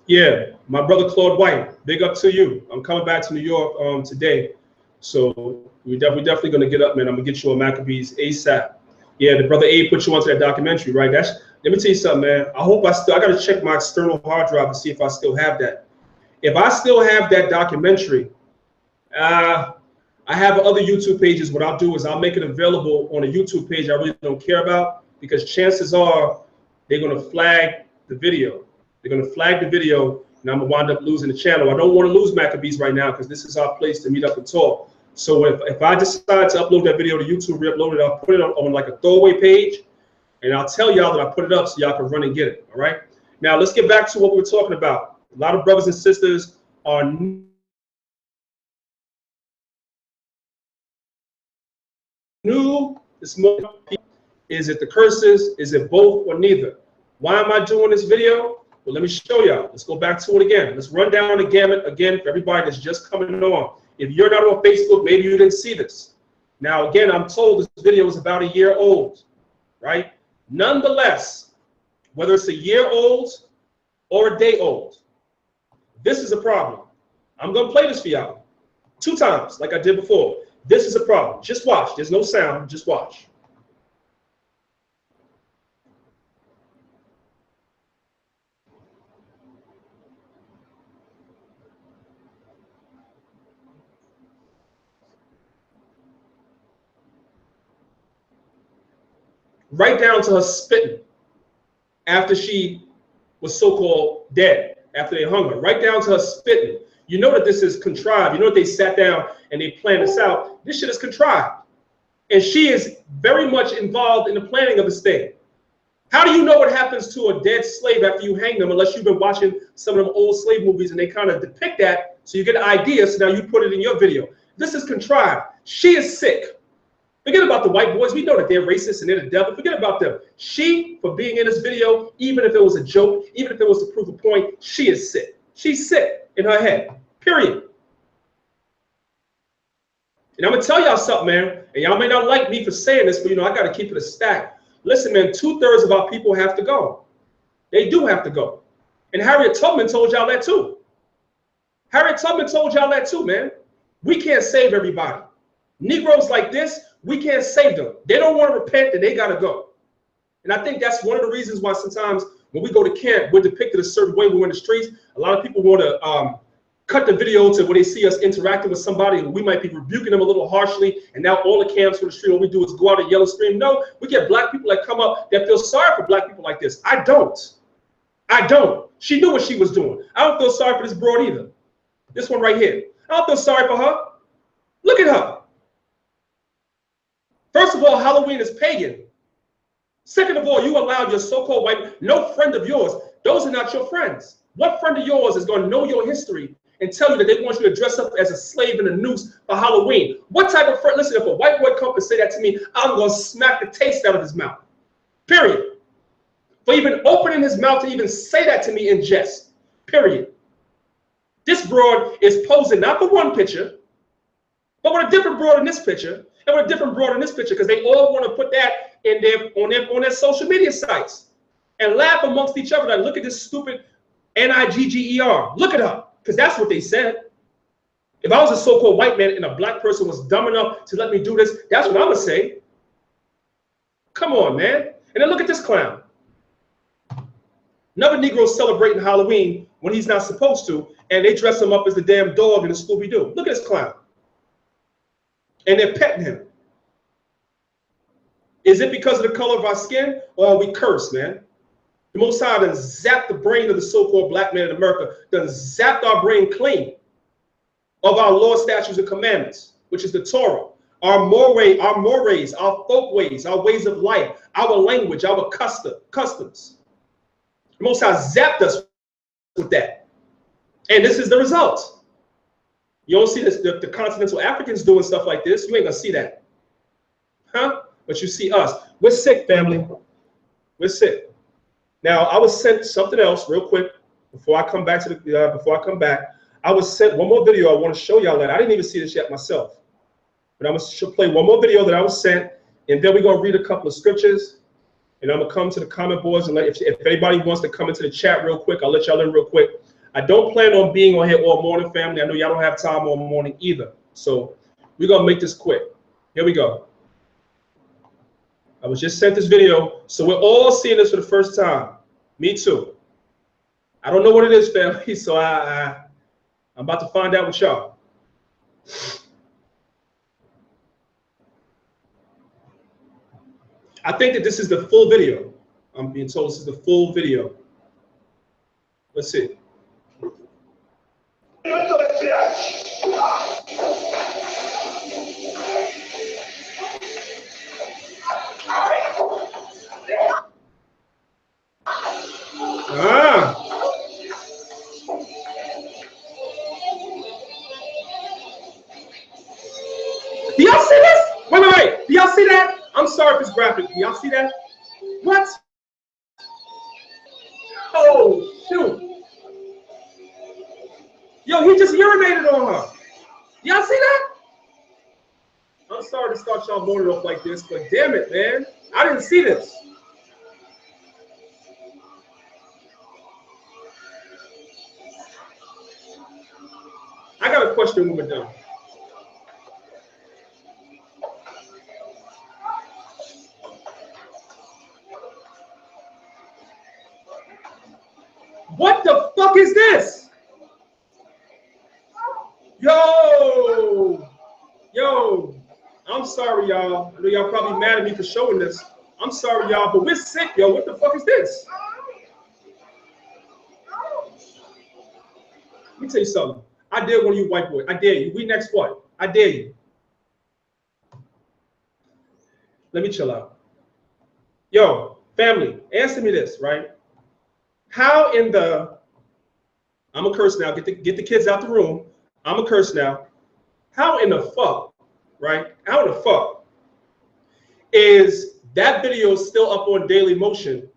Yeah, my brother Claude White, big up to you. I'm coming back to New York today, so we're definitely gonna get up, man. I'm gonna get you on Maccabees ASAP. Yeah, the brother A put you onto that documentary, right? Let me tell you something, man. I gotta check my external hard drive to see if I still have that. If I still have that documentary, I have other YouTube pages. What I'll do is I'll make it available on a YouTube page I really don't care about, because chances are they're gonna flag the video. They're gonna flag the video, and I'm gonna wind up losing the channel. I don't want to lose Maccabees right now, because this is our place to meet up and talk. So if I decide to upload that video to YouTube, re-upload it, I'll put it on like a throwaway page, and I'll tell y'all that I put it up so y'all can run and get it. All right. Now let's get back to what we were talking about. A lot of brothers and sisters are new this morning. Is it the curses? Is it both or neither? Why am I doing this video? Well, let me show y'all. Let's go back to it again. Let's run down the gamut again for everybody that's just coming on. If you're not on Facebook, maybe you didn't see this. Now, again, I'm told this video is about a year old, right? Nonetheless, whether it's a year old or a day old, this is a problem. I'm going to play this for y'all 2 times like I did before. This is a problem. Just watch. There's no sound. Just watch. Right down to her spitting after she was so-called dead after they hung her, right down to her spitting. You know that this is contrived. You know that they sat down and they planned this out. This shit is contrived. And she is very much involved in the planning of this thing. How do you know what happens to a dead slave after you hang them unless you've been watching some of them old slave movies and they kind of depict that so you get an idea, so now you put it in your video. This is contrived. She is sick. Forget about the white boys. We know that they're racist and they're the devil. Forget about them. She, for being in this video, even if it was a joke, even if it was to prove a point, she is sick. She's sick in her head, period. And I'm going to tell y'all something, man. And y'all may not like me for saying this, but, you know, I got to keep it a stack. Listen, man, 2/3 of our people have to go. They do have to go. And Harriet Tubman told y'all that too. Harriet Tubman told y'all that too, man. We can't save everybody. Negroes like this, we can't save them. They don't want to repent, and they got to go. And I think that's one of the reasons why sometimes when we go to camp, we're depicted a certain way when we're in the streets. A lot of people want to cut the video to where they see us interacting with somebody, and we might be rebuking them a little harshly, and now all the camps on the street, all we do is go out and yell and scream. No, we get black people that come up that feel sorry for black people like this. I don't. She knew what she was doing. I don't feel sorry for this broad either. This one right here. I don't feel sorry for her. Look at her. First of all, Halloween is pagan. Second of all, you allowed your so-called white, no friend of yours, those are not your friends. What friend of yours is going to know your history and tell you that they want you to dress up as a slave in a noose for Halloween? What type of friend? Listen, if a white boy comes and say that to me, I'm going to smack the taste out of his mouth. Period. For even opening his mouth to even say that to me in jest. Period. This broad is posing not for one picture, but with a different broad in this picture, and with a different broad in this picture, because they all want to put that in on their social media sites and laugh amongst each other. Like, look at this stupid Nigger. Look at her, because that's what they said. If I was a so-called white man and a black person was dumb enough to let me do this, that's what I would say. Come on, man. And then look at this clown. Another Negro celebrating Halloween when he's not supposed to, and they dress him up as the damn dog in the Scooby-Doo. Look at this clown. And they're petting him. Is it because of the color of our skin, or are we cursed, man? The Most High done zapped the brain of the so-called black man in America, done zapped our brain clean of our law, statutes, and commandments, which is the Torah, our mores, our folk ways, our ways of life, our language, our customs. The Most High zapped us with that. And this is the result. You don't see this, the continental Africans doing stuff like this. You ain't gonna see that. Huh? But you see us. We're sick, family. We're sick. Now, I was sent something else real quick before I come back to the I was sent one more video I want to show y'all that. I didn't even see this yet myself. But I'm gonna play one more video that I was sent, and then we're gonna read a couple of scriptures, and I'm gonna come to the comment boards and if anybody wants to come into the chat real quick, I'll let y'all in real quick. I don't plan on being on here all morning, family. I know y'all don't have time all morning either. So we're gonna make this quick. Here we go. I was just sent this video, so we're all seeing this for the first time. Me too. I don't know what it is, family, so I'm about to find out with y'all. I think that this is the full video. I'm being told this is the full video. Let's see. Do y'all see this? Wait. Do y'all see that? I'm sorry if it's graphic. Do y'all see that? What? Oh, shoot. Yo, he just urinated on her. Y'all see that? I'm sorry to start y'all morning off like this, but damn it, man. I didn't see this. I got a question when we're done. What the fuck is this? Yo, I'm sorry, y'all. I know y'all probably mad at me for showing this. I'm sorry, y'all, but we're sick, yo. What the fuck is this? Let me tell you something. I dare one of you white boys. I dare you. We next what? I dare you. Let me chill out. Yo, family, answer me this, right? How in the, I'm a curse now, get the kids out the room. I'm a curse now. How in the fuck, right? How in the fuck is that video still up on Daily Motion?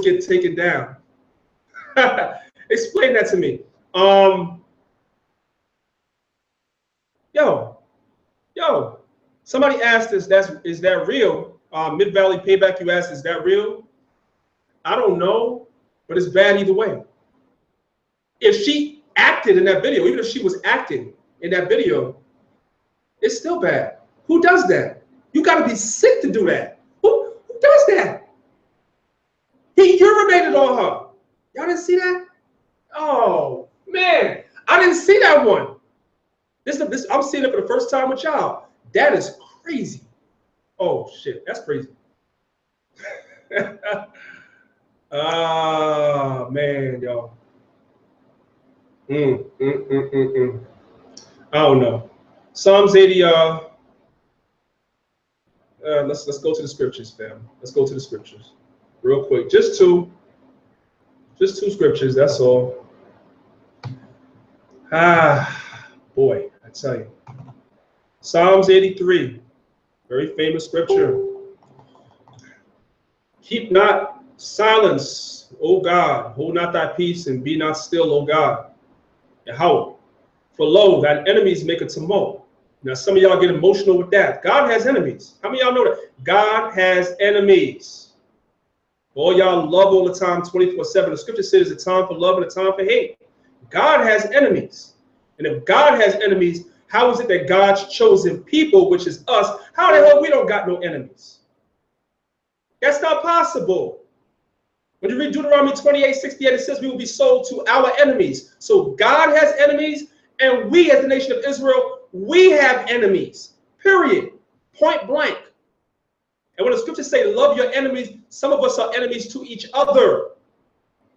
Get taken down. Explain that to me. Yo, somebody asked us, is that real? Mid-Valley Payback, you asked, is that real? I don't know, but it's bad either way. If she acted in that video, even if she was acting in that video, it's still bad. Who does that? You got to be sick to do that. Who does that? He urinated on her. Y'all didn't see that? Oh, man. I didn't see that one. I'm seeing it for the first time with y'all. That is crazy. Oh, shit. That's crazy. Ah, man, y'all. I don't know. Psalms 80. Let's go to the scriptures, fam. Let's go to the scriptures real quick. Just two scriptures. That's all. Boy, I tell you. Psalms 83, very famous scripture. Keep not silence, O God. Hold not thy peace and be not still, O God. Yahweh. For lo, thine enemies make a tumult. Now, some of y'all get emotional with that. God has enemies. How many of y'all know that? God has enemies. All y'all love all the time, 24/7. The scripture says there's a time for love and a time for hate. God has enemies. And if God has enemies, how is it that God's chosen people, which is us, how the hell we don't got no enemies? That's not possible. When you read Deuteronomy 28:68, it says we will be sold to our enemies. So God has enemies, and we as the nation of Israel, we have enemies, period, point blank. And when the scriptures say love your enemies, some of us are enemies to each other.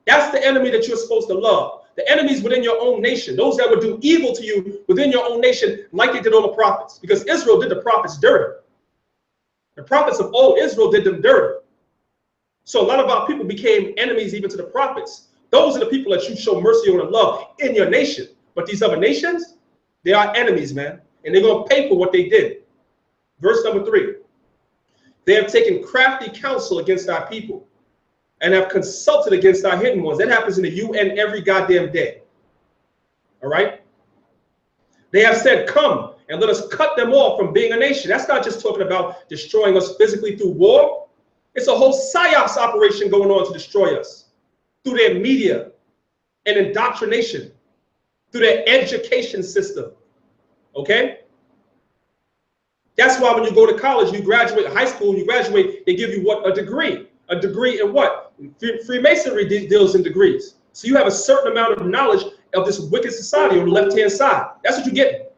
That's the enemy that you're supposed to love. The enemies within your own nation, those that would do evil to you within your own nation, like they did all the prophets, because Israel did the prophets dirty. The prophets of old Israel did them dirty. So a lot of our people became enemies even to the prophets. Those are the people that you show mercy on and love in your nation. But these other nations, they are enemies, man. And they're going to pay for what they did. Verse number 3. They have taken crafty counsel against our people and have consulted against our hidden ones. That happens in the UN every goddamn day. All right? They have said, come and let us cut them off from being a nation. That's not just talking about destroying us physically through war. It's a whole psyops operation going on to destroy us through their media and indoctrination, through their education system. Okay? That's why when you go to college, you graduate, high school, you graduate, they give you what? A degree. A degree in what? Freemasonry deals in degrees. So you have a certain amount of knowledge of this wicked society on the left-hand side. That's what you get.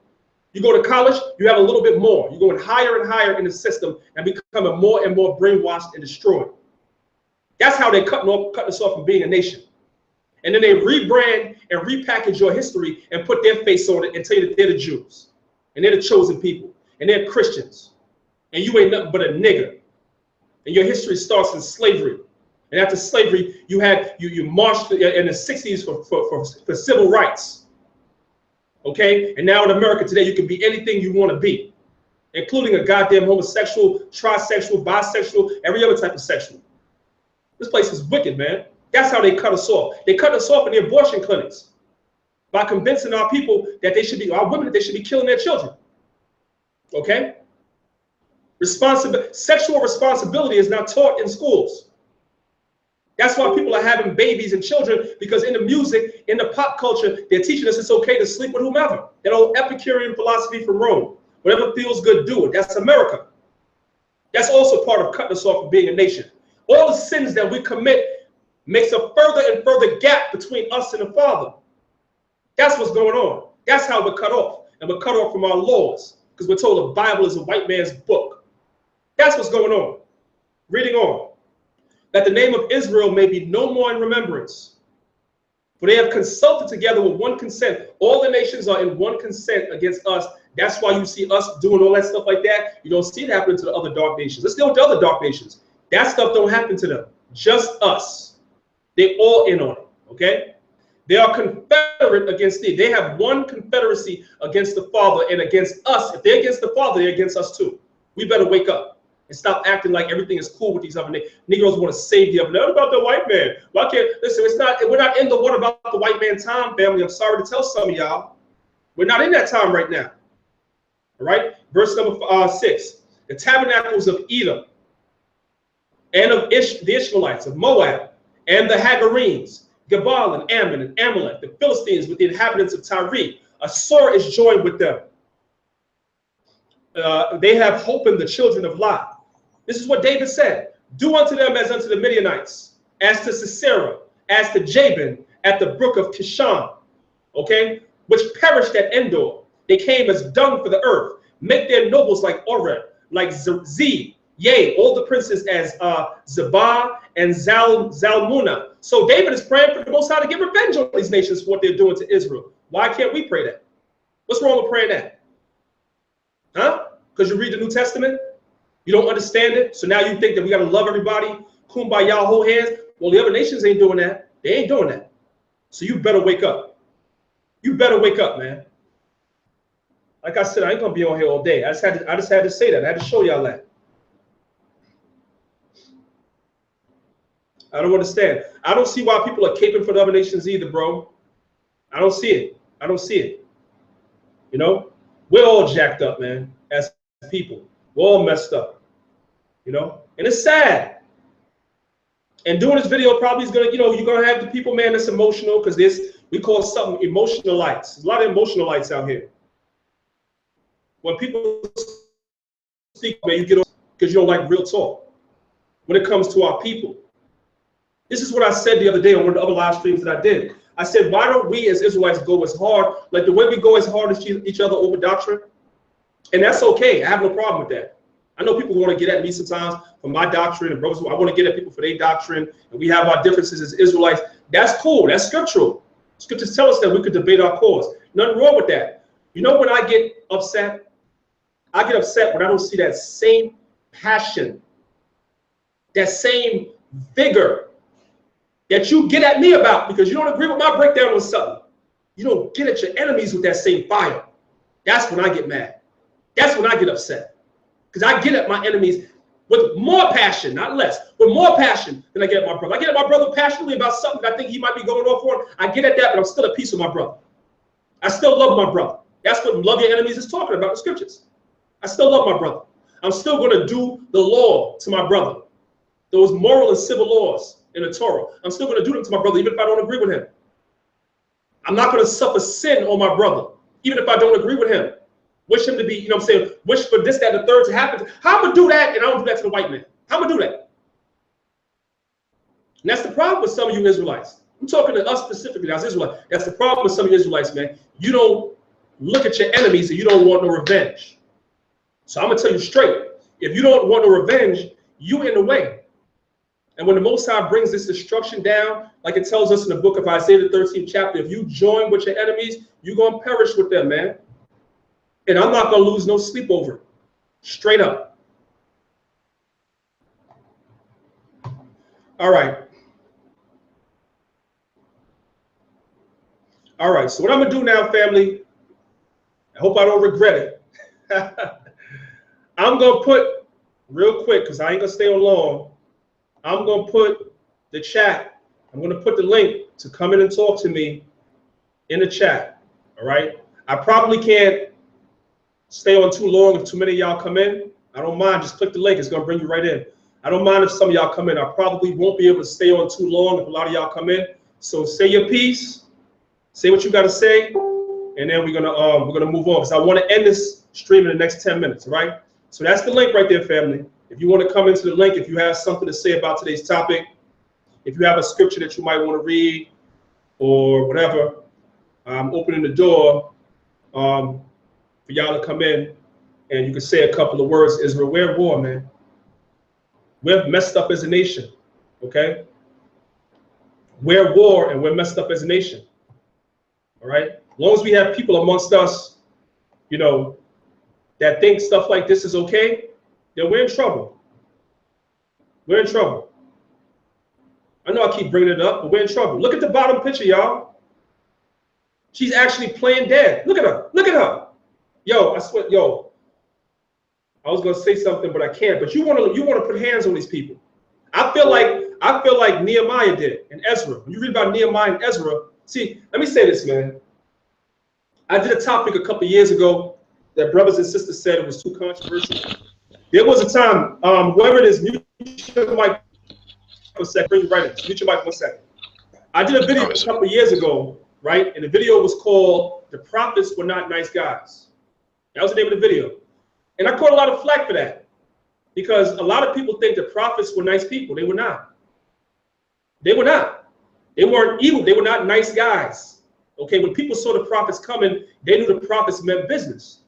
You go to college, you have a little bit more. You're going higher and higher in the system and becoming more and more brainwashed and destroyed. That's how they're cutting us off from being a nation. And then they rebrand and repackage your history and put their face on it and tell you that they're the Jews. And they're the chosen people. And they're Christians. And you ain't nothing but a nigger. And your history starts in slavery. And after slavery, you marched in the 60s for civil rights. Okay? And now in America today, you can be anything you want to be, including a goddamn homosexual, trisexual, bisexual, every other type of sexual. This place is wicked, man. That's how they cut us off. They cut us off in the abortion clinics by convincing our people that they should be, our women, that they should be killing their children. Okay? Sexual responsibility is not taught in schools. That's why people are having babies and children, because in the music, in the pop culture, they're teaching us it's okay to sleep with whomever. That old Epicurean philosophy from Rome. Whatever feels good, do it. That's America. That's also part of cutting us off from being a nation. All the sins that we commit makes a further and further gap between us and the Father. That's what's going on. That's how we're cut off. And we're cut off from our laws, because we're told the Bible is a white man's book. That's what's going on. Reading on. That the name of Israel may be no more in remembrance. For they have consulted together with one consent. All the nations are in one consent against us. That's why you see us doing all that stuff like that. You don't see it happening to the other dark nations. Let's deal with the other dark nations. That stuff don't happen to them. Just us. They all in on it. Okay? They are confederate against thee. They have one confederacy against the Father and against us. If they're against the Father, they're against us too. We better wake up and stop acting like everything is cool with these other Negroes want to save the other. What about the white man? Why can't listen? It's not. We're not in the what about the white man time, family. I'm sorry to tell some of y'all, we're not in that time right now. All right, verse number 6. The tabernacles of Edom and of the Ishmaelites of Moab and the Hagarenes, Gebal and Ammon and Amalek, the Philistines with the inhabitants of Tyre. A sword is joined with them. They have hope in the children of Lot. This is what David said. Do unto them as unto the Midianites, as to Sisera, as to Jabin, at the brook of Kishon, okay, which perished at Endor. They came as dung for the earth. Make their nobles like Oreb, like Zeb, yea, all the princes as Zebah and Zalmunna. So David is praying for the Most High to get revenge on these nations for what they're doing to Israel. Why can't we pray that? What's wrong with praying that? Huh? Because you read the New Testament? You don't understand it? So now you think that we got to love everybody, kumbaya, hold hands? Well, the other nations ain't doing that. They ain't doing that. So you better wake up. You better wake up, man. Like I said, I ain't going to be on here all day. I just had to say that. I had to show y'all that. I don't understand. I don't see why people are caping for the other nations either, bro. I don't see it. I don't see it. You know? We're all jacked up, man, as people. We're all messed up. You know? And it's sad. And doing this video probably is going to, you're going to have the people, man, that's emotional because we call something emotional lights. There's a lot of emotional lights out here. When people speak, man, you get on because you don't like real talk when it comes to our people. This is what I said the other day on one of the other live streams that I did. I said, why don't we as Israelites go as hard, like the way we go as hard as each other over doctrine? And that's okay. I have no problem with that. I know people want to get at me sometimes for my doctrine, and brothers, I want to get at people for their doctrine, and we have our differences as Israelites. That's cool. That's scriptural. Scriptures tell us that we could debate our cause. Nothing wrong with that. You know when I get upset? I get upset when I don't see that same passion, that same vigor that you get at me about because you don't agree with my breakdown on something. You don't get at your enemies with that same fire. That's when I get mad. That's when I get upset. Because I get at my enemies with more passion, not less, with more passion than I get at my brother. I get at my brother passionately about something that I think he might be going off on. I get at that, but I'm still at peace with my brother. I still love my brother. That's what love your enemies is talking about in the scriptures. I still love my brother. I'm still going to do the law to my brother. Those moral and civil laws in the Torah. I'm still going to do them to my brother, even if I don't agree with him. I'm not going to suffer sin on my brother, even if I don't agree with him. Wish him to be, wish for this, that, and the third to happen. How am I going to do that and I don't do that to the white man? How am I going to do that? And that's the problem with some of you Israelites. I'm talking to us specifically as Israelites. That's the problem with some of you Israelites, man. You don't look at your enemies and you don't want no revenge. So I'm going to tell you straight. If you don't want no revenge, you in the way. And when the Most High brings this destruction down, like it tells us in the book of Isaiah, the 13th chapter, if you join with your enemies, you're going to perish with them, man. And I'm not going to lose no sleep over it. Straight up. All right. All right. So what I'm going to do now, family, I hope I don't regret it. I'm going to put, real quick, because I ain't going to stay on long, I'm going to put the chat. I'm going to put the link to come in and talk to me in the chat. All right. I probably can't stay on too long if too many of y'all come in. I don't mind. Just click the link. It's going to bring you right in. I don't mind if some of y'all come in. I probably won't be able to stay on too long if a lot of y'all come in. So say your piece. Say what you got to say. And then we're gonna move on because I want to end this stream in the next 10 minutes. All right. So that's the link right there, family. If you want to come into the link, if you have something to say about today's topic, if you have a scripture that you might want to read or whatever, I'm opening the door for y'all to come in and you can say a couple of words. Israel, we're at war, man. We're messed up as a nation, okay? we're at war and we're messed up as a nation. All right. As long as we have people amongst us, you know, that think stuff like this is okay, then we're in trouble. We're in trouble. I know I keep bringing it up, but we're in trouble. Look at the bottom picture, y'all. She's actually playing dead. Look at her. Look at her. Yo, I swear, yo. I was gonna say something, but I can't. But you wanna put hands on these people. I feel like Nehemiah did and Ezra. When you read about Nehemiah and Ezra, see, let me say this, man. I did a topic a couple years ago that brothers and sisters said it was too controversial. There was a time, whoever it is, mute your mic for a second. Bring your writings. Mute your mic for a second. I did a video a couple years ago, right? And the video was called "The Prophets Were Not Nice Guys." That was the name of the video. And I caught a lot of flack for that because a lot of people think the prophets were nice people. They were not. They were not. They weren't evil. They were not nice guys. Okay, when people saw the prophets coming, they knew the prophets meant business.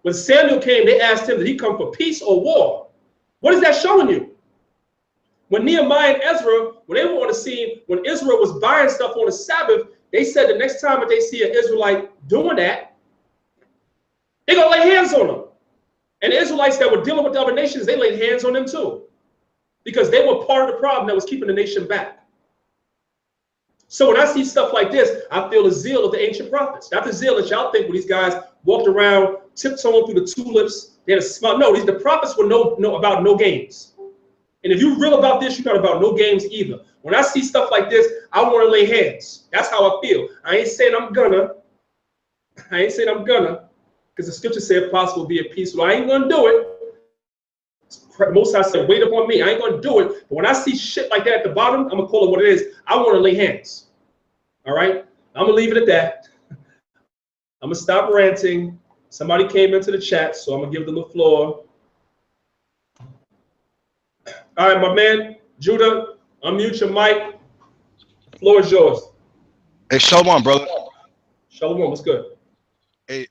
When Samuel came, they asked him, did he come for peace or war? What is that showing you? When Nehemiah and Ezra, when they were on the scene, when Israel was buying stuff on the Sabbath, they said the next time that they see an Israelite doing that, they're going to lay hands on them. And the Israelites that were dealing with the other nations, they laid hands on them too. Because they were part of the problem that was keeping the nation back. So when I see stuff like this, I feel the zeal of the ancient prophets. Not the zeal that y'all think when these guys walked around tiptoeing through the tulips. They had a smile. No, the prophets were no about no games. And if you're real about this, you're not about no games either. When I see stuff like this, I want to lay hands. That's how I feel. I ain't saying I'm gonna. Because the scripture said, if possible, be at peace. Well, I ain't gonna do it. Most I said, wait upon me. I ain't gonna do it. But when I see shit like that at the bottom, I'm gonna call it what it is. I want to lay hands. All right? I'm gonna leave it at that. I'm gonna stop ranting. Somebody came into the chat, so I'm gonna give them the floor. All right, my man, Judah, unmute your mic. The floor is yours. Hey, Shalom, brother. Shalom, what's good? Hey,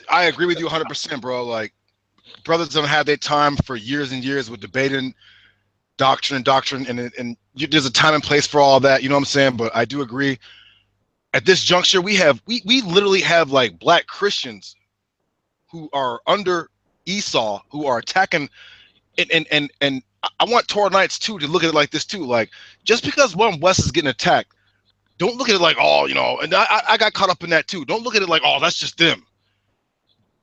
I agree with you 100%, bro. Like, brothers don't have their time for years and years with debating doctrine, and there's a time and place for all that. You know what I'm saying? But I do agree. At this juncture, we literally have like black Christians who are under Esau, who are attacking, and I want Torah Knights too to look at it like this too. Like, just because one West is getting attacked, don't look at it like, oh, you know, and I got caught up in that too. Don't look at it like, oh, that's just them.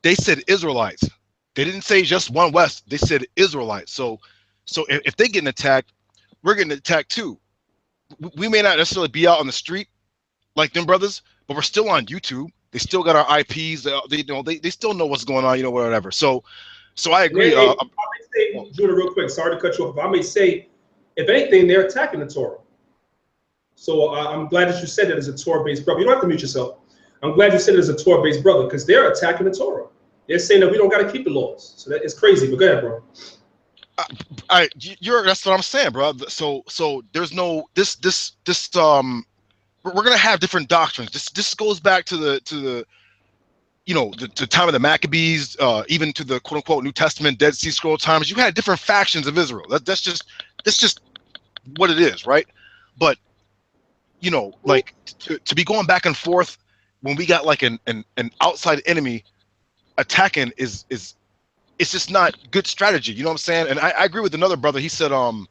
They said Israelites. They didn't say just one West. They said Israelites. So if they're getting attacked, we're getting attacked too. We may not necessarily be out on the street like them brothers, but we're still on YouTube. They still got our IPs. They still know what's going on, you know, whatever. So I agree. Hey, I may say, Judah, real quick, sorry to cut you off. If I may say, if anything, they're attacking the Torah. So I'm glad that you said that as a Torah-based brother. You don't have to mute yourself. I'm glad you said it as a Torah-based brother because they're attacking the Torah. They're saying that we don't got to keep the laws. So that is crazy. But go ahead, bro. That's what I'm saying, bro. So there's no this we're gonna have different doctrines. This goes back to the you know, the time of the Maccabees, even to the quote unquote New Testament Dead Sea Scroll times. You had different factions of Israel. That's just what it is, right? But you know, like to be going back and forth when we got like an outside enemy attacking is it's just not good strategy. You know what I'm saying? And I agree with another brother. He said, you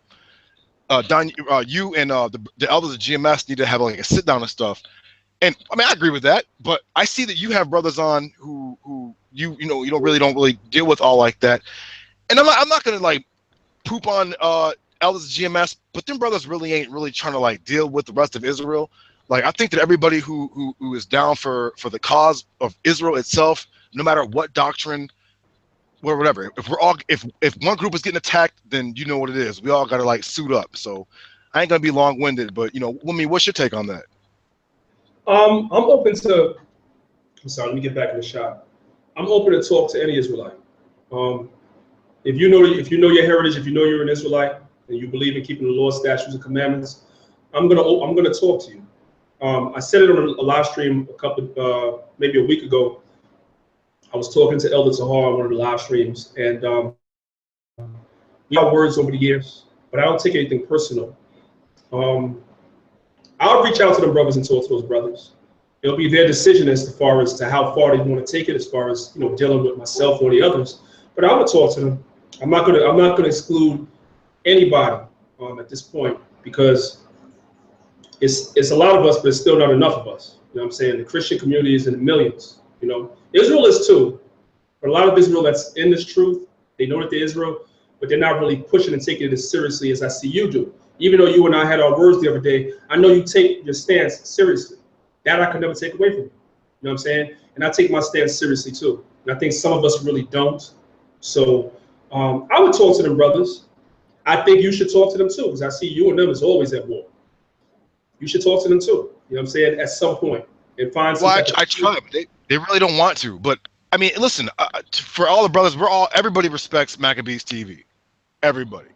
and the elders of GMS need to have like a sit down and stuff. And I mean, I agree with that. But I see that you have brothers on who you don't really deal with all like that. And I'm not gonna like poop on elders of GMS, but them brothers really ain't really trying to like deal with the rest of Israel. Like, I think that everybody who is down for the cause of Israel itself, no matter what doctrine, whatever. If one group is getting attacked, then you know what it is. We all got to like suit up. So I ain't gonna be long winded, but you know, what's your take on that? I'm open to. I'm sorry. Let me get back in the shop. I'm open to talk to any Israelite. If you know your heritage, if you know you're an Israelite and you believe in keeping the law, statutes, and commandments, I'm gonna talk to you. I said it on a live stream maybe a week ago. I was talking to Elder Tahar on one of the live streams, and we got words over the years, but I don't take anything personal. I'll reach out to them brothers and talk to those brothers. It'll be their decision as far as to how far they want to take it, as far as dealing with myself or the others. But I would talk to them. I'm not gonna exclude anybody at this point, because it's a lot of us, but it's still not enough of us. You know what I'm saying? The Christian community is in the millions. Israel is too, but a lot of Israel that's in this truth, they know that they're Israel, but they're not really pushing and taking it as seriously as I see you do. Even though you and I had our words the other day, I know you take your stance seriously. That I can never take away from you. You know what I'm saying? And I take my stance seriously too. And I think some of us really don't. So I would talk to them brothers. I think you should talk to them too, because I see you and them is always at war. You should talk to them too. You know what I'm saying? At some point, and find some. Well, I try, but they really don't want to. But I mean, listen, for all the brothers, everybody respects Maccabees TV. Everybody.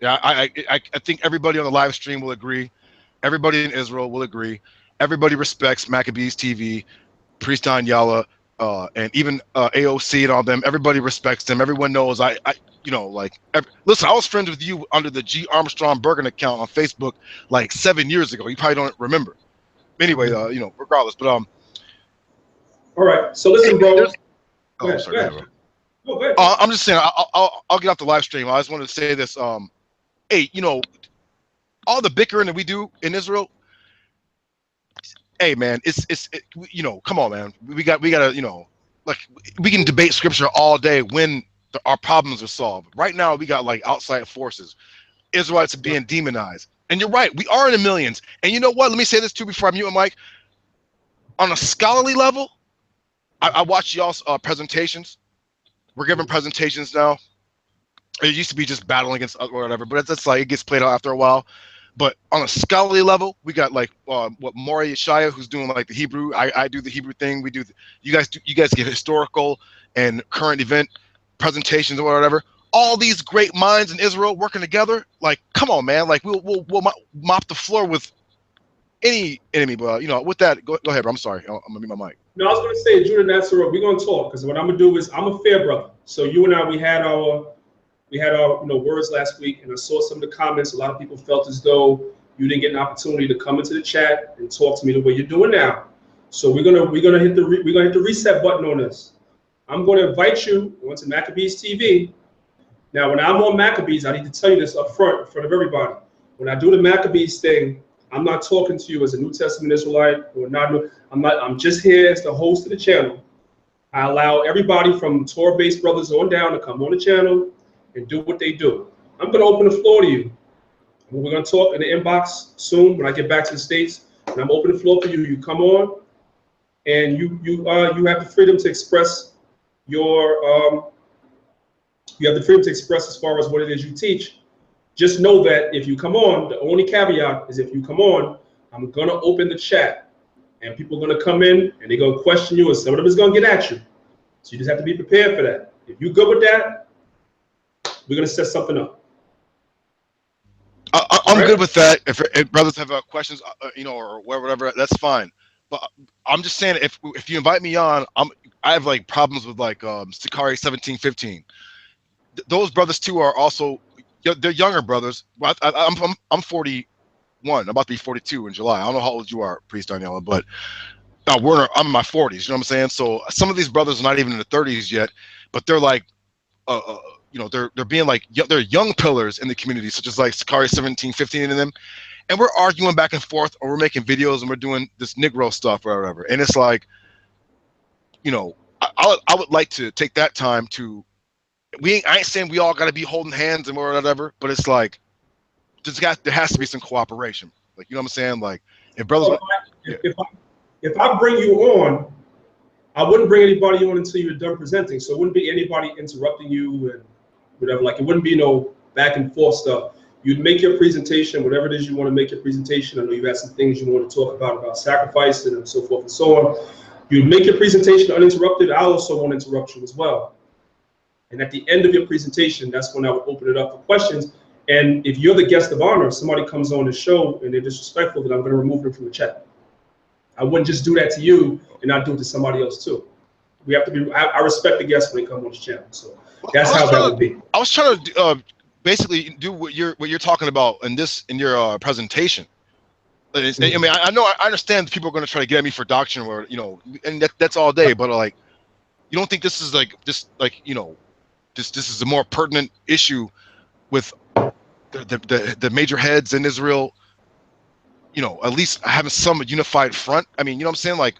Yeah, I think everybody on the live stream will agree. Everybody in Israel will agree. Everybody respects Maccabees TV, Priest Danyaahla, and even AOC and all them. Everybody respects them. Everyone knows listen, I was friends with you under the G Armstrong Bergen account on Facebook like 7 years ago. You probably don't remember. Anyway, regardless, but All right. So listen, bro. Go ahead. I'm just saying. I'll get off the live stream. I just wanted to say this. Hey, all the bickering that we do in Israel. Hey, man, come on, man. We gotta, like, we can debate scripture all day when our problems are solved. Right now, we got like outside forces. Israelites are being demonized. And you're right, we are in the millions. And you know what? Let me say this too before I mute Mike. On a scholarly level, I watch y'all's presentations. We're giving presentations now. It used to be just battling against or whatever, but that's like it gets played out after a while. But on a scholarly level, we got like what Maury Yeshaya, who's doing like the Hebrew. I do the Hebrew thing. We do. You guys give historical and current event presentations or whatever. All these great minds in Israel working together. Like, come on, man. Like we'll mop the floor with any enemy. But with that, go ahead, bro. I'm sorry. I'm gonna mute my mic. No, I was gonna say, Judah Nazareth, we're gonna talk, because what I'm gonna do is I'm a fair brother. So you and I, we had our words last week, and I saw some of the comments. A lot of people felt as though you didn't get an opportunity to come into the chat and talk to me the way you're doing now. So we're gonna hit the reset button on this. I'm gonna invite you onto Maccabees TV. Now, when I'm on Maccabees, I need to tell you this up front in front of everybody. When I do the Maccabees thing, I'm not talking to you as a New Testament Israelite or not. I'm just here as the host of the channel. I allow everybody from Torah-based brothers on down to come on the channel and do what they do. I'm going to open the floor to you. We're going to talk in the inbox soon when I get back to the States. And I'm opening the floor for you. You come on, and you have the freedom to express your as far as what it is you teach. Just know that if you come on, the only caveat is if you come on, I'm going to open the chat, and people are going to come in and they're going to question you, and some of them is going to get at you. So you just have to be prepared for that. If you're good with that, we're going to set something up. I'm right? Good with that. If brothers have questions, or whatever, that's fine. But I'm just saying, if you invite me on, I have like problems with like Sakari 1715. Those brothers too are also, they're younger brothers. I'm 41. I'm about to be 42 in July. I don't know how old you are, Priest Danyaahla, but I'm in my 40s. You know what I'm saying? So some of these brothers are not even in the 30s yet, but they're like, they're being like, they're young pillars in the community, such as like Sakari 1715 in them, and we're arguing back and forth, or we're making videos and we're doing this Negro stuff or whatever. And it's like, I would like to take that time to. I ain't saying we all got to be holding hands and whatever, but it's like there has to be some cooperation. Like, you know what I'm saying? Like, if brothers, if I bring you on, I wouldn't bring anybody on until you're done presenting. So it wouldn't be anybody interrupting you and whatever. Like, it wouldn't be no back and forth stuff. You'd make your presentation, whatever it is you want to make your presentation. I know you have some things you want to talk about sacrifice and so forth and so on. You'd make your presentation uninterrupted. I also won't interrupt you as well. And at the end of your presentation, that's when I would open it up for questions. And if you're the guest of honor, if somebody comes on the show and they're disrespectful, then I'm going to remove them from the chat. I wouldn't just do that to you and not do it to somebody else too. We have to be. I respect the guests when they come on the channel. So that's how that would be. I was trying to basically do what you're talking about in your presentation. I mean, I know, I understand people are going to try to get at me for doctrine, or and that's all day. But like, you don't think this is like this is a more pertinent issue with the major heads in Israel? At least having some unified front. I mean, you know what I'm saying? Like,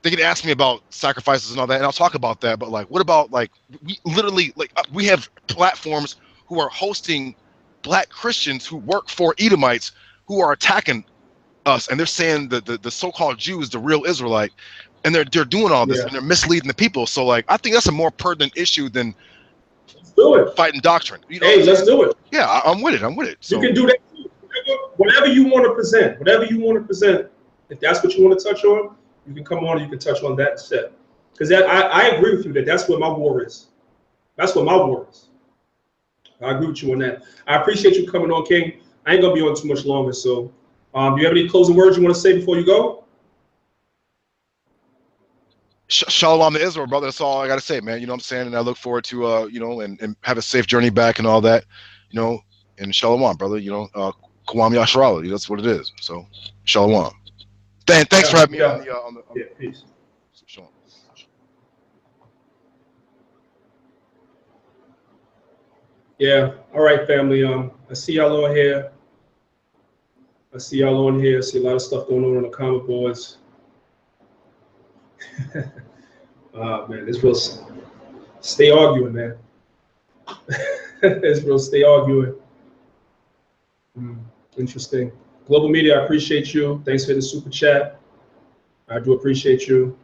they can ask me about sacrifices and all that, and I'll talk about that. But like, what about like we literally we have platforms who are hosting black Christians who work for Edomites who are attacking us, and they're saying the so-called Jew is the real Israelite, and they're doing all this and they're misleading the people. So like, I think that's a more pertinent issue than do it. Fighting doctrine. Hey, let's do it. Yeah, I'm with it. So. You can do that too. Whatever you want to present, if that's what you want to touch on, you can come on and you can touch on that instead. Because I agree with you that's what my war is. That's what my war is. I agree with you on that. I appreciate you coming on, King. I ain't going to be on too much longer. So do you have any closing words you want to say before you go? Shalom to Israel, brother. That's all I got to say, man. You know what I'm saying? And I look forward to, and have a safe journey back and all that, and shalom, brother. Kwam Yasharala. That's what it is. So, shalom. Thanks for having me on the peace. Shalom. Yeah. All right, family. I see y'all on here. I see a lot of stuff going on the comment boards. Man, this will stay arguing, man. This will stay arguing. Interesting. Global Media, I appreciate you. Thanks for the super chat. I do appreciate you.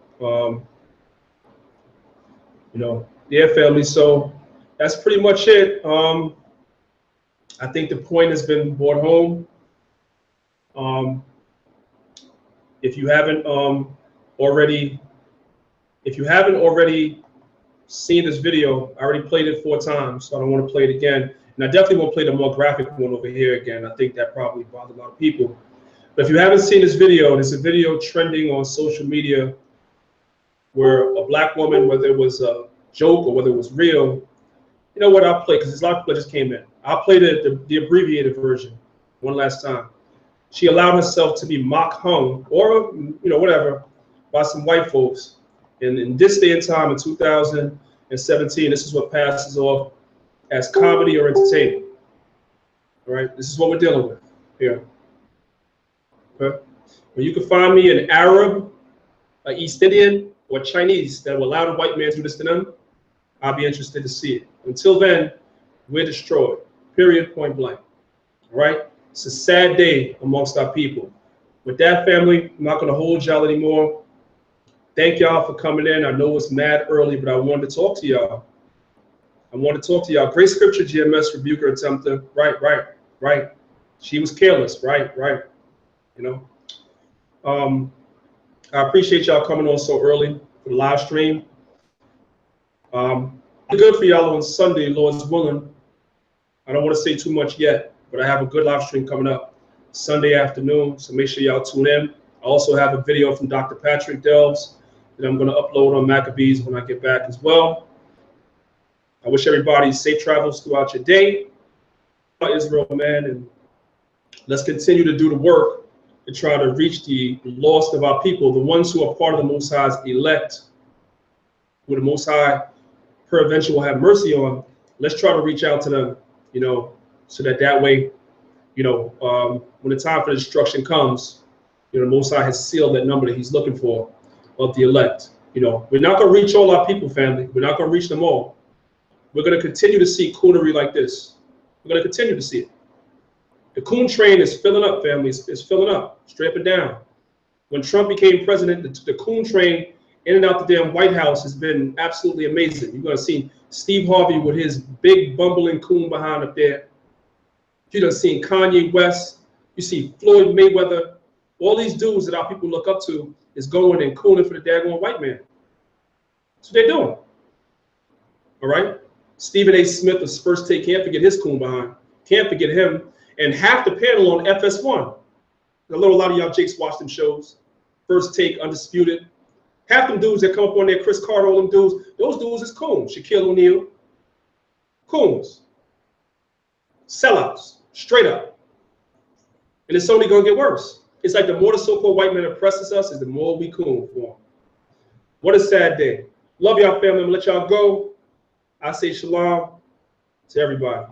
Yeah, family. So that's pretty much it. I think the point has been brought home. If you haven't already seen this video, I already played it 4 times, so I don't want to play it again. And I definitely won't play the more graphic one over here again. I think that probably bothered a lot of people. But if you haven't seen this video, there's a video trending on social media where a black woman, whether it was a joke or whether it was real, you know what, I'll play, because there's a lot of people that just came in. I'll play the abbreviated version one last time. She allowed herself to be mock hung or, whatever, by some white folks. And in this day and time, in 2017, this is what passes off as comedy or entertainment. All right, this is what we're dealing with here. Okay, well, you can find me an Arab, an East Indian, or Chinese that will allow the white man to do this to them. I'll be interested to see it. Until then, we're destroyed. Period. Point blank. All right. It's a sad day amongst our people. With that, family, I'm not going to hold y'all anymore. Thank y'all for coming in. I know it's mad early, but I wanted to talk to y'all. Great scripture, GMS, rebuker, attempter. Right. She was careless. Right. I appreciate y'all coming on so early for the live stream. Good for y'all on Sunday, Lord's willing. I don't want to say too much yet, but I have a good live stream coming up Sunday afternoon, so make sure y'all tune in. I also have a video from Dr. Patrick Delves that I'm going to upload on Maccabeestv when I get back as well. I wish everybody safe travels throughout your day. Israel, man, and let's continue to do the work to try to reach the lost of our people, the ones who are part of the Most High's elect, who the Most High peradventure will have mercy on. Let's try to reach out to them, so that way, when the time for destruction comes, the Most High has sealed that number that he's looking for of the elect. We're not going to reach all our people, family. We're not going to reach them all. We're going to continue to see coonery like this. We're going to continue to see it. The coon train is filling up, family. It's filling up, straight up and down. When Trump became president, the coon train in and out the damn White House has been absolutely amazing. You're going to see Steve Harvey with his big bumbling coon behind up there. You done seen Kanye West. You see Floyd Mayweather. All these dudes that our people look up to is going and cooning for the daggone white man. That's what they're doing. All right? Stephen A. Smith of First Take, can't forget his coon behind. Can't forget him. And half the panel on FS1. A lot of y'all jakes watch them shows. First Take, Undisputed. Half them dudes that come up on there, Chris Carter, all them dudes, those dudes is coons. Shaquille O'Neal. Coons. Sellouts, straight up. And it's only going to get worse. It's like the more the so-called white man oppresses us, is the more we coon for him. What a sad day. Love y'all, family. I'm going to let y'all go. I say shalom to everybody.